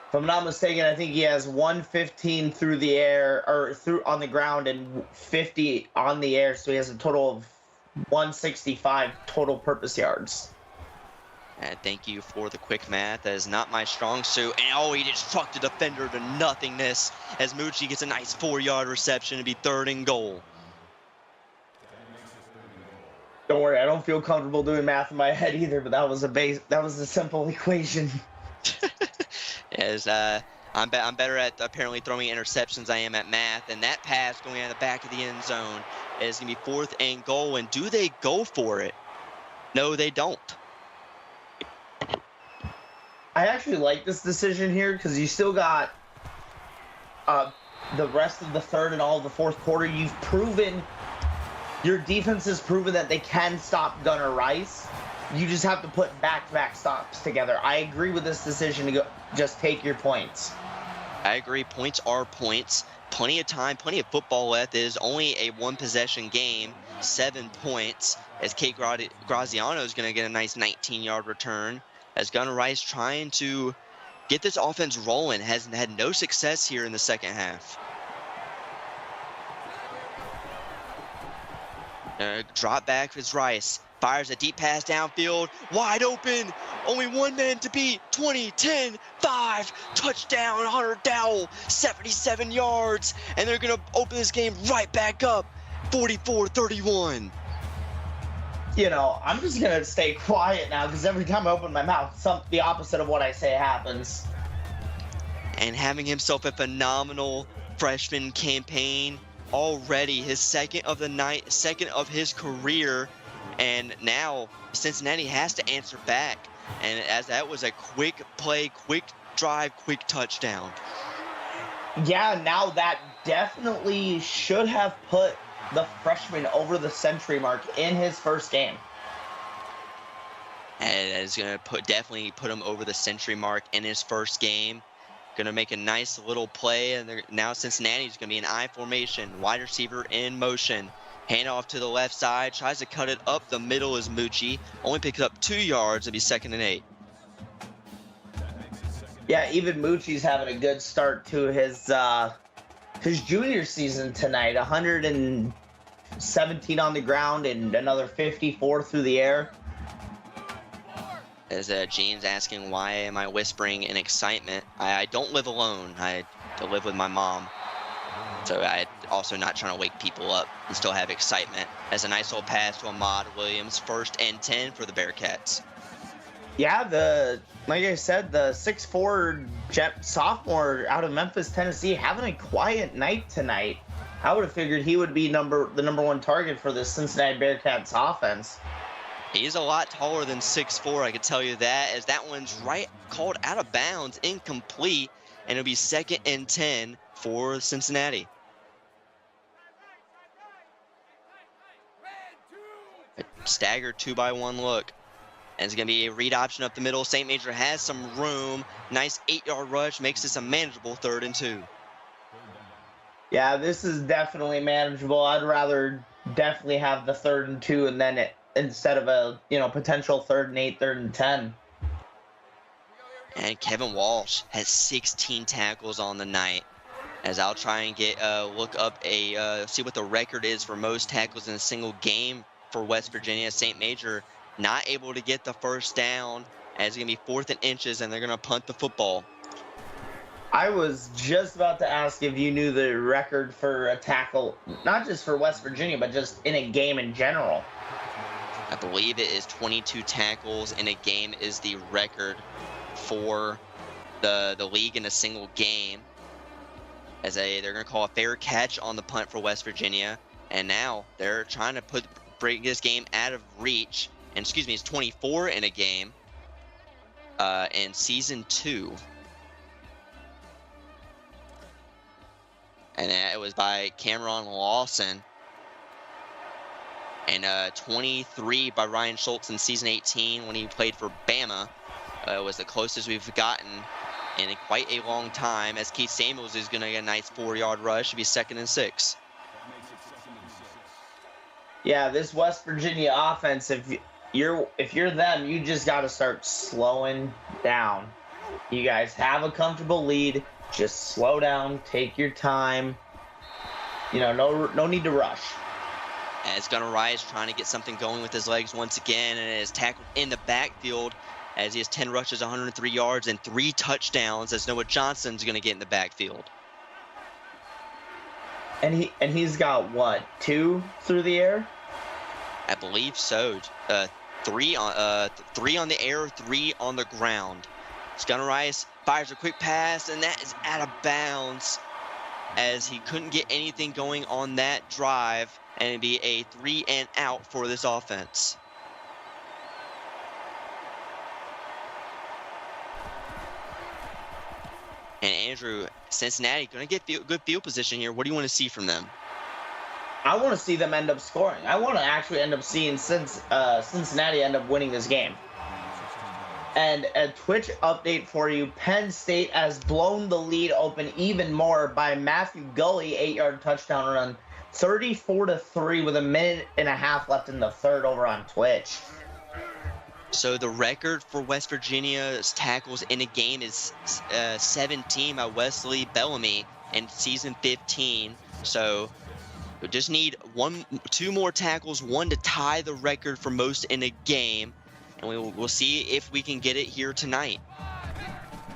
If I'm not mistaken, I think he has 115 through the air, or through on the ground, and 50 on the air, so he has a total of 165 total purpose yards. And thank you for the quick math. That is not my strong suit. And he just trucked the defender to nothingness as Mucci gets a nice 4-yard reception. It'd be 3rd and goal. Don't worry, I don't feel comfortable doing math in my head either, but that was a simple equation. As I'm better at apparently throwing interceptions I am at math, and that pass going out the back of the end zone is going to be 4th and goal. And do they go for it? No, they don't. I actually like this decision here because you still got the rest of the 3rd and all of the 4th quarter. Your defense has proven that they can stop Gunnar Rice. You just have to put back-to-back stops together. I agree with this decision to go. Just take your points. I agree. Points are points. Plenty of time, plenty of football left. It is only a 1-possession game. 7 points as Kate Graziano is going to get a nice 19-yard return. As Gunnar Rice trying to get this offense rolling, has had no success here in the second half. Drop back is Rice. Fires a deep pass downfield. Wide open. Only one man to beat. 20, 10, 5. Touchdown, Hunter Dowell. 77 yards. And they're going to open this game right back up. 44-31. You know, I'm just going to stay quiet now because every time I open my mouth, the opposite of what I say happens. And having himself a phenomenal freshman campaign. Already his 2nd of the night, 2nd of his career, and now Cincinnati has to answer back. and as that was a quick play, quick drive, quick touchdown. Yeah, now that definitely should have put the freshman over the century mark in his first game. And it's going to definitely put him over the century mark in his first game. Going to make a nice little play, and now Cincinnati's going to be in I formation. Wide receiver in motion. Hand off to the left side. Tries to cut it up the middle is Mucci. Only picks up 2 yards. It'll be 2nd and 8. Yeah, even Mucci's having a good start to his junior season tonight. 117 on the ground and another 54 through the air. As Jane's asking, why am I whispering in excitement? I don't live alone. I live with my mom. So I also not trying to wake people up and still have excitement. As a nice little pass to Ahmad Williams, 1st and 10 for the Bearcats. Yeah, like I said, the 6'4" sophomore out of Memphis, Tennessee, having a quiet night tonight. I would have figured he would be the number one target for the Cincinnati Bearcats offense. He's a lot taller than 6'4", I could tell you that, as that one's called out of bounds, incomplete, and it'll be 2nd and 10 for Cincinnati. A staggered 2-by-1 look. And it's going to be a read option up the middle. St. Major has some room. Nice 8-yard rush makes this a manageable 3rd and 2. Yeah, this is definitely manageable. I'd rather definitely have the 3rd and 2 and then instead of a potential 3rd and 8, 3rd and 10. And Kevin Walsh has 16 tackles on the night. As I'll try and look up see what the record is for most tackles in a single game for West Virginia. St. Major not able to get the first down, as it's going to be 4th and inches, and they're going to punt the football. I was just about to ask if you knew the record for a tackle, not just for West Virginia, but just in a game in general. I believe it is 22 tackles in a game is the record for the league in a single game. They're going to call a fair catch on the punt for West Virginia, and now they're trying to break this game out of reach. And it's 24 in a game in season 2. And it was by Cameron Lawson. And 23 by Ryan Schultz in season 18 when he played for Bama. Was the closest we've gotten in quite a long time, as Keith Samuels is going to get a nice 4-yard rush. It'll be 2nd and 6. Yeah, this West Virginia offense, if you're them, you just got to start slowing down. You guys have a comfortable lead. Just slow down, take your time. No need to rush. As Gunnar Rice trying to get something going with his legs once again, and is tackled in the backfield as he has 10 rushes, 103 yards, and 3 touchdowns, as Noah Johnson's going to get in the backfield. And he's got what, 2 through the air? I believe so. 3 on the air, 3 on the ground. Gunnar Rice fires a quick pass, and that is out of bounds, as he couldn't get anything going on that drive, and it'd be a 3 and out for this offense. And Andrew, Cincinnati going to get good field position here. What do you want to see from them? I want to see them end up scoring. I want to actually end up seeing Cincinnati end up winning this game. And a Twitch update for you. Penn State has blown the lead open even more by Matthew Gully, 8-yard touchdown run. 34-3 with a minute and a half left in the third over on Twitch. So the record for West Virginia's tackles in a game is 17 by Wesley Bellamy in season 15. So we just need 2 more tackles, 1 to tie the record for most in a game. And we'll see if we can get it here tonight.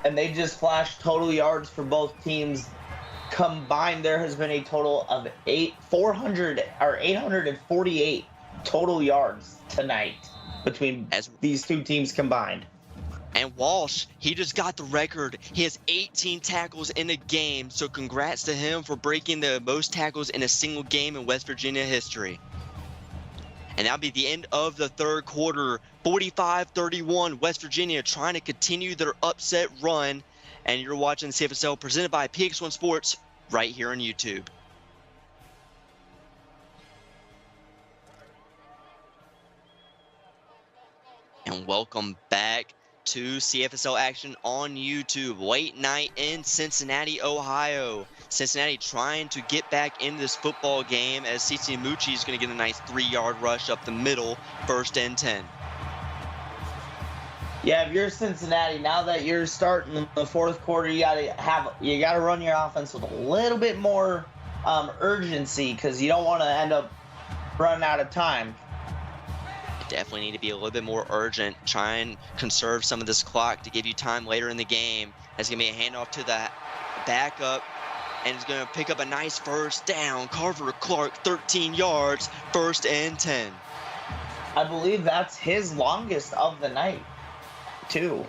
And they just flashed total yards for both teams. Combined, there has been a total of 848 total yards tonight between these 2 teams combined. And Walsh, he just got the record. He has 18 tackles in a game, so congrats to him for breaking the most tackles in a single game in West Virginia history. And that'll be the end of the third quarter. 45-31, West Virginia trying to continue their upset run. And you're watching CFSL presented by PX1 Sports right here on YouTube. And welcome back to CFSL action on YouTube. Late night in Cincinnati, Ohio. Cincinnati trying to get back into this football game as CINCINNATI is going to get a nice 3-yard rush up the middle, 1st and 10. Yeah, if you're Cincinnati, now that you're starting the 4th quarter, you gotta run your offense with a little bit more urgency, because you don't want to end up running out of time. Definitely need to be a little bit more urgent. Try and conserve some of this clock to give you time later in the game. That's going to be a handoff to the backup, and it's going to pick up a nice 1st down. Carver Clark, 13 yards, 1st and 10. I believe that's his longest of the night, too.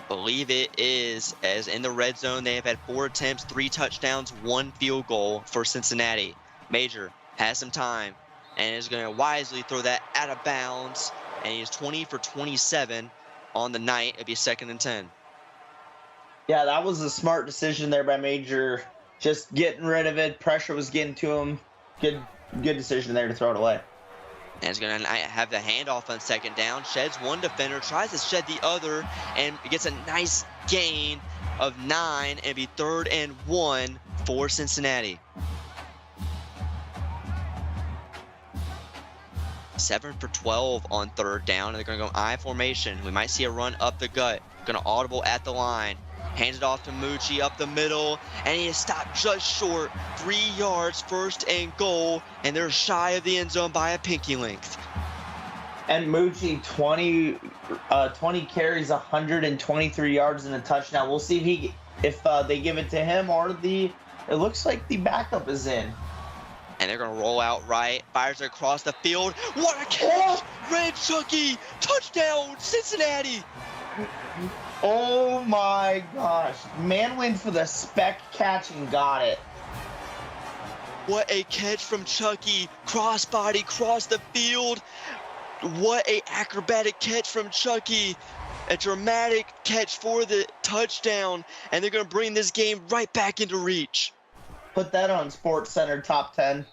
Believe it is, as in the red zone, they have had 4 attempts, 3 touchdowns, 1 field goal for Cincinnati. Major has some time and is going to wisely throw that out of bounds, and he is 20 for 27 on the night. It'll be 2nd and 10. Yeah, that was a smart decision there by Major, just getting rid of it. Pressure was getting to him. Good decision there to throw it away. And it's going to have the handoff on 2nd down. Sheds one defender, tries to shed the other, and gets a nice gain of 9, and be 3rd and 1 for Cincinnati. 7 for 12 on 3rd down, and they're going to go I formation. We might see a run up the gut. Going to audible at the line. Hands it off to Mucci up the middle, and he is stopped just short. 3 yards, 1st and goal, and they're shy of the end zone by a pinky length. And Mucci, 20 carries, 123 yards and a touchdown. We'll see if they give it to him, or it looks like the backup is in. And they're going to roll out right. Fires it across the field. What a catch! Red Chucky! Touchdown, Cincinnati! Oh my gosh. Man went for the spec catch and got it. What a catch from Chucky. Crossbody, cross the field. What a acrobatic catch from Chucky. A dramatic catch for the touchdown. And they're going to bring this game right back into reach. Put that on Sports Center top 10.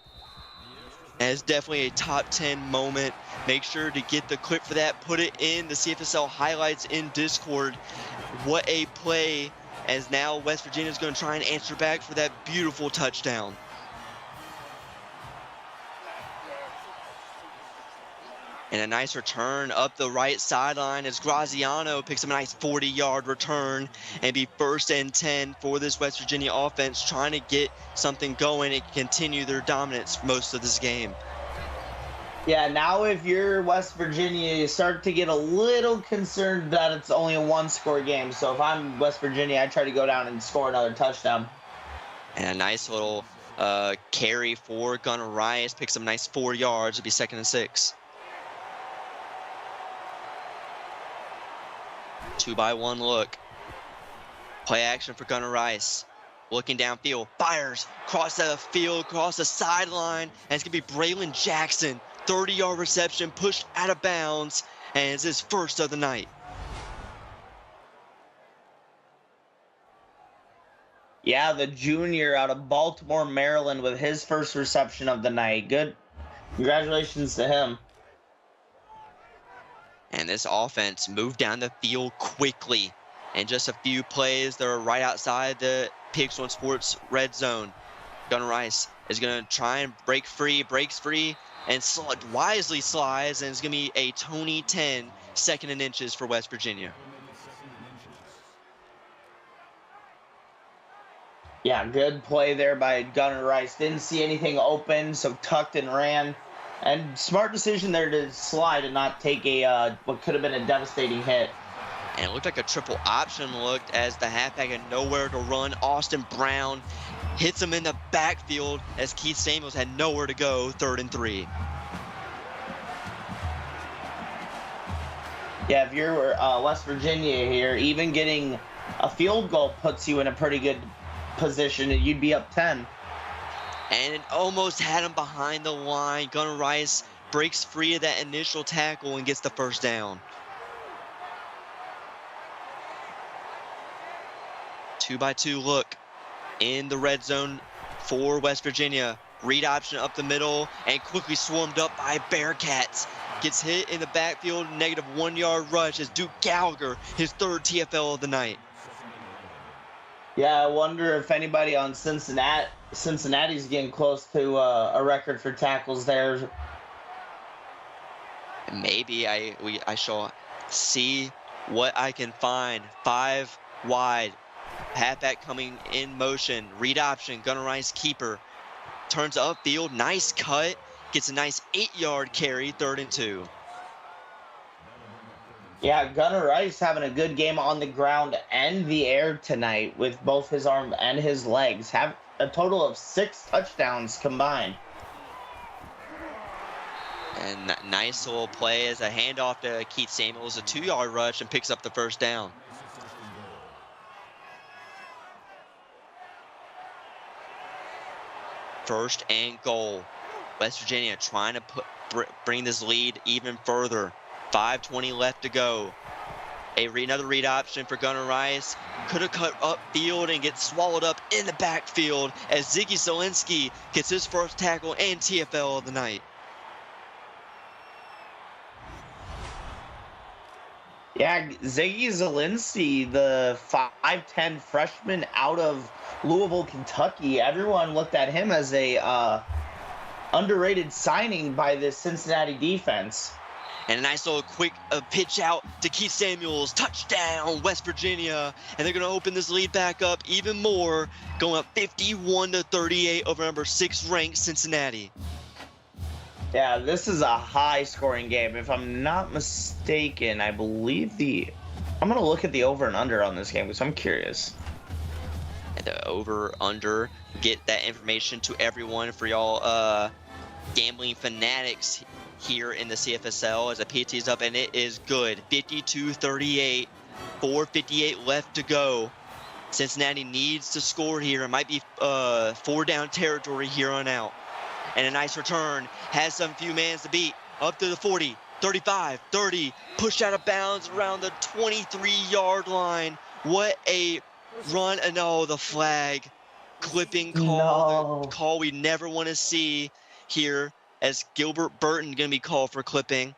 And it's definitely a top 10 moment. Make sure to get the clip for that. Put it in the CFSL highlights in Discord. What a play, as now West Virginia is going to try and answer back for that beautiful touchdown. And a nice return up the right sideline as Graziano picks up a nice 40-yard return, and be 1st and 10 for this West Virginia offense, trying to get something going and continue their dominance most of this game. Yeah, now if you're West Virginia, you start to get a little concerned that it's only a 1-score game. So if I'm West Virginia, I try to go down and score another touchdown. And a nice little carry for Gunnar Rice, picks up a nice 4 yards. It'll be 2nd and 6. 2-by-1 look. Play action for Gunnar Rice. Looking downfield, fires across the field, across the sideline, and it's going to be Braylon Jackson. 30-yard reception, pushed out of bounds, and it's his 1st of the night. Yeah, the junior out of Baltimore, Maryland, with his 1st reception of the night. Good. Congratulations to him. And this offense moved down the field quickly. In just a few plays, they're right outside the PX1 Sports red zone. Gunnar Rice is going to try and breaks free, and wisely slides, and it's going to be a Tony 10, 2nd and inches for West Virginia. Yeah, good play there by Gunnar Rice. Didn't see anything open, so tucked and ran. And smart decision there to slide and not take a what could have been a devastating hit. And it looked like a triple option looked as the halfback had nowhere to run. Austin Brown hits him in the backfield as Keith Samuels had nowhere to go, 3rd and 3. Yeah, if you're West Virginia here, even getting a field goal puts you in a pretty good position, and you'd be up 10. And it almost had him behind the line. Gunnar Rice breaks free of that initial tackle and gets the first down. 2-by-2 look in the red zone for West Virginia. Read option up the middle and quickly swarmed up by Bearcats. Gets hit in the backfield, negative 1 yard rush as Duke Gallagher, his third TFL of the night. Yeah, I wonder if anybody on Cincinnati's getting close to a record for tackles there. Maybe I shall see what I can find. 5 wide. Halfback coming in motion. Read option. Gunnar Rice keeper. Turns upfield. Nice cut. Gets a nice 8-yard carry. 3rd and 2. Yeah, Gunnar Rice having a good game on the ground and the air tonight with both his arm and his legs. Have a total of 6 touchdowns combined. And nice little play as a handoff to Keith Samuels. A 2-yard rush and picks up the first down. First and goal. West Virginia trying to bring this lead even further. 5:20 left to go. Another read option for Gunnar Rice. Could have cut upfield and get swallowed up in the backfield as Ziggy Zielinski gets his first tackle and TFL of the night. Yeah, Ziggy Zielinski, the 5'10" freshman out of Louisville, Kentucky. Everyone looked at him as a underrated signing by the Cincinnati defense. And a nice little quick pitch out to Keith Samuels. Touchdown, West Virginia. And they're going to open this lead back up even more, going up 51-38 over number 6 ranked Cincinnati. Yeah, this is a high-scoring game. If I'm not mistaken, I believe I'm going to look at the over and under on this game because I'm curious. And the over, under, get that information to everyone for y'all gambling fanatics here in the CFSL as a PT is up, and it is good. 52-38, 4:58 left to go. Cincinnati needs to score here. It might be 4-down territory here on out. And a nice return. Has some few mans to beat. Up to the 40, 35, 30. Pushed out of bounds around the 23-yard line. What a run. And oh, the flag. Clipping call. No. The call we never want to see here as Gilbert Burton going to be called for clipping.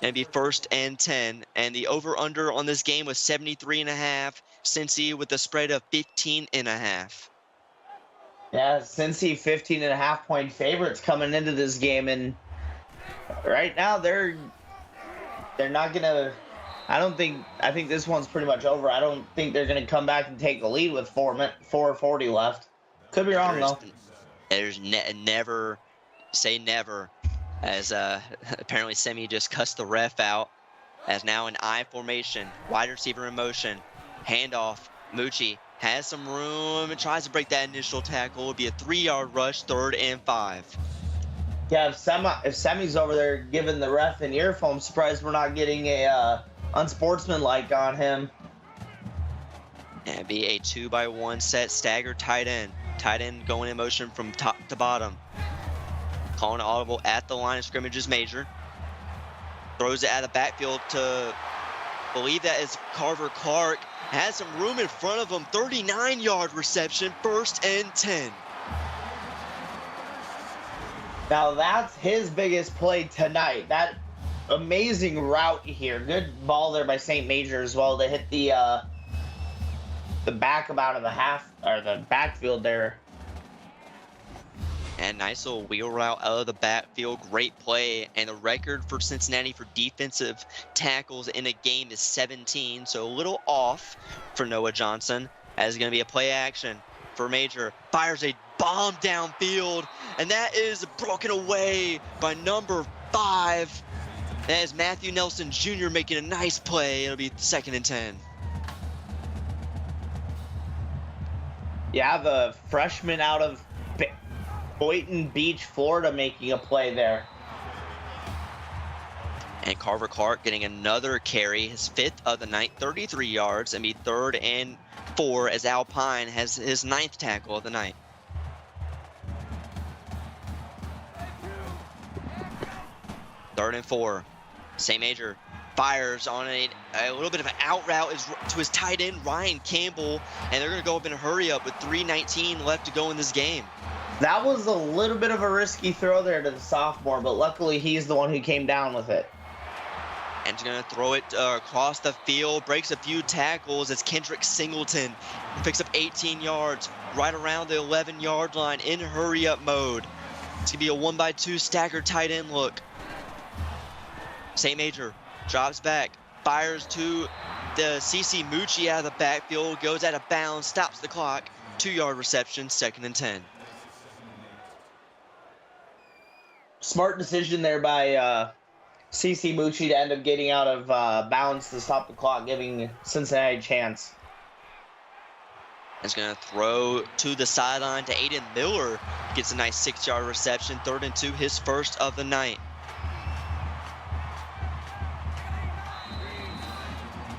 And it'd be 1st and 10. And the over-under on this game was 73.5. Cincy with a spread of 15.5. Yeah, Cincy 15.5-point favorites coming into this game, and right now they're not gonna. I think this one's pretty much over. I don't think they're gonna come back and take the lead with 4:40 left. Could be wrong though. There's never say never, as apparently Semi just cussed the ref out. As now an I formation, wide receiver in motion, handoff. Mucci has some room and tries to break that initial tackle. It would be a 3-yard rush, 3rd and 5. Yeah, if Semi's over there giving the ref an earful, I'm surprised we're not getting a unsportsmanlike on him. And it'd be a 2-by-1 set, staggered tight end. Tight end going in motion from top to bottom. Calling audible at the line of scrimmage is Major. Throws it out of the backfield to believe that is Carver Clark. Has some room in front of him. 39-yard reception, 1st and 10. Now that's his biggest play tonight. That amazing route here. Good ball there by St. Major as well to hit the back about of the backfield there. And nice little wheel route out of the backfield. Great play. And the record for Cincinnati for defensive tackles in a game is 17. So a little off for Noah Johnson. As going to be a play action for Major. Fires a bomb downfield. And that is broken away by number 5. That is Matthew Nelson Jr. making a nice play. It'll be 2nd and 10. Yeah, the freshman out of Boynton Beach, Florida, making a play there. And Carver Clark getting another carry, his 5th of the night, 33 yards, and be 3rd and 4 as Alpine has his 9th tackle of the night. 3rd and 4. St. Major fires on a little bit of an out route to his tight end, Ryan Campbell, and they're going to go up in a hurry up with 3:19 left to go in this game. That was a little bit of a risky throw there to the sophomore, but luckily he's the one who came down with it. And he's going to throw it across the field, breaks a few tackles as Kendrick Singleton picks up 18 yards right around the 11-yard line in hurry-up mode. It's going to be a 1-by-2 staggered tight end look. St. Major drops back, fires to the CiNcinnati out of the backfield, goes out of bounds, stops the clock. 2-yard reception, 2nd and 10. Smart decision there by CiNcinnati to end up getting out of bounds to stop the clock, giving Cincinnati a chance. He's going to throw to the sideline to Aiden Miller. Gets a nice 6-yard reception, 3rd and 2, his first of the night.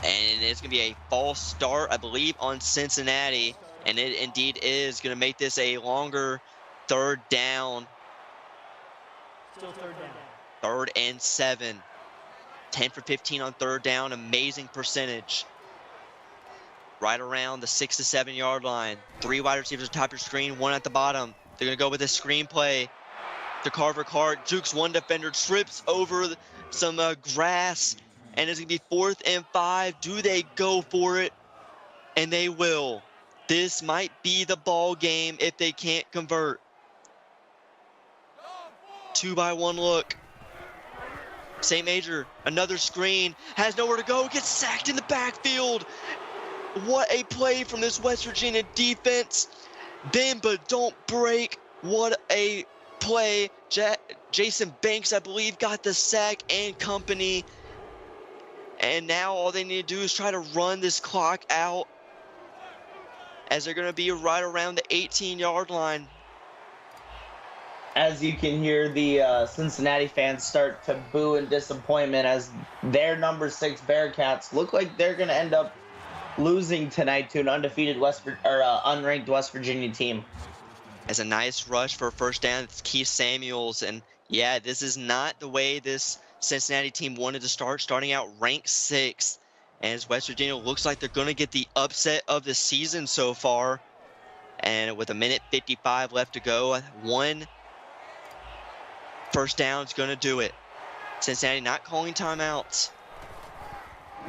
And it's going to be a false start, I believe, on Cincinnati. And it indeed is going to make this a longer 3rd down. Still 3rd down. 3rd and 7. 10 for 15 on 3rd down. Amazing percentage. Right around the 6 to 7 yard line. 3 wide receivers atop your screen, 1 at the bottom. They're going to go with a screen play to Carver Cart. Jukes 1 defender, trips over some grass. And it's going to be 4th and 5. Do they go for it? And they will. This might be the ball game if they can't convert. 2-by-1 look. St. Major, another screen, has nowhere to go, gets sacked in the backfield. What a play from this West Virginia defense. Bend but don't break. What a play. Jason Banks, I believe, got the sack and company. And now all they need to do is try to run this clock out as they're going to be right around the 18-yard line. As you can hear the Cincinnati fans start to boo in disappointment as their number 6 Bearcats look like they're going to end up losing tonight to an undefeated unranked West Virginia team. As a nice rush for a 1st down, it's Keith Samuels. And yeah, this is not the way this Cincinnati team wanted to start, starting out ranked 6th. As West Virginia looks like they're going to get the upset of the season so far. And with 1:55 left to go, 1 1st down is going to do it. Cincinnati not calling timeouts.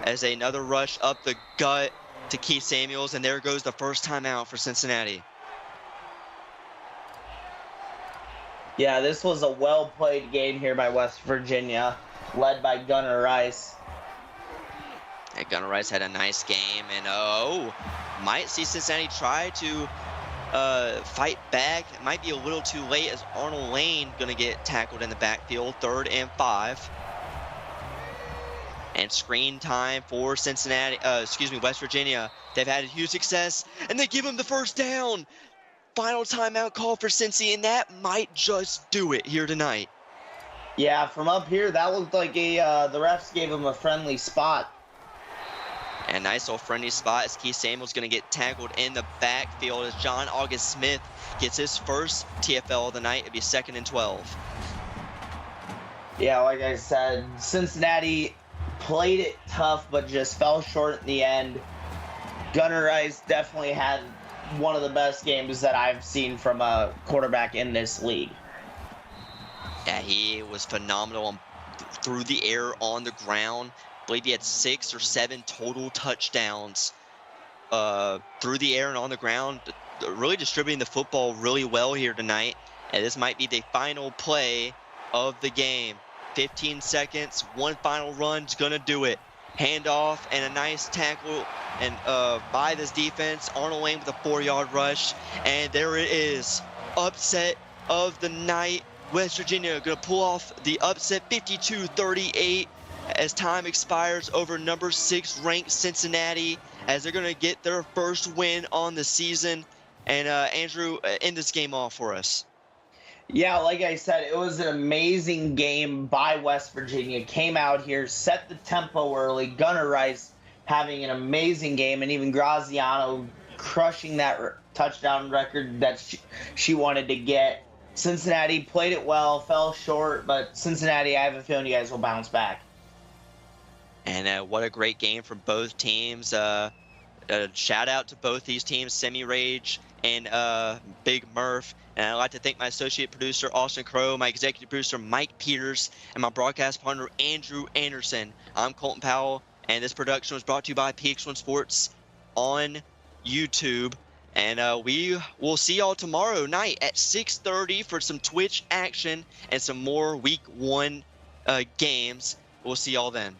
As another rush up the gut to Keith Samuels, and there goes the first timeout for Cincinnati. Yeah, this was a well-played game here by West Virginia, led by Gunnar Rice. And Gunnar Rice had a nice game, and might see Cincinnati try to fight back. It might be a little too late as Arnold Lane going to get tackled in the backfield, 3rd and 5. And screen time for West Virginia. They've had huge success, and they give them the 1st down. Final timeout call for Cincy, and that might just do it here tonight. Yeah, from up here, that looked like the refs gave him a friendly spot. And a nice little friendly spot as Keith Samuel's going to get tackled in the backfield as John August Smith gets his first TFL of the night. It'll be 2nd and 12. Yeah, like I said, Cincinnati played it tough, but just fell short in the end. Gunnar Rice definitely had one of the best games that I've seen from a quarterback in this league. Yeah, he was phenomenal through the air, on the ground. I believe he had 6 or 7 total touchdowns through the air and on the ground. Really distributing the football really well here tonight. And this might be the final play of the game. 15 seconds, 1 final run's gonna do it. Handoff and a nice tackle and by this defense. Arnold Lane with a 4-yard rush, and there it is. Upset of the night. West Virginia gonna pull off the upset, 52-38, as time expires over number 6 ranked Cincinnati, as they're gonna get their first win on the season. And Andrew, end this game off for us. Yeah, like I said, it was an amazing game by West Virginia. Came out here, set the tempo early. Gunnar Rice having an amazing game, and even Graziano crushing that touchdown record that she wanted to get. Cincinnati played it well, fell short, but Cincinnati, I have a feeling you guys will bounce back. And what a great game from both teams. Shout out to both these teams, Semi Rage and Big Murph. And I'd like to thank my associate producer, Austin Crow, my executive producer, Mike Peters, and my broadcast partner, Andrew Anderson. I'm Colton Powell, and this production was brought to you by PX1 Sports on YouTube. And we will see y'all tomorrow night at 6:30 for some Twitch action and some more Week 1 games. We'll see y'all then.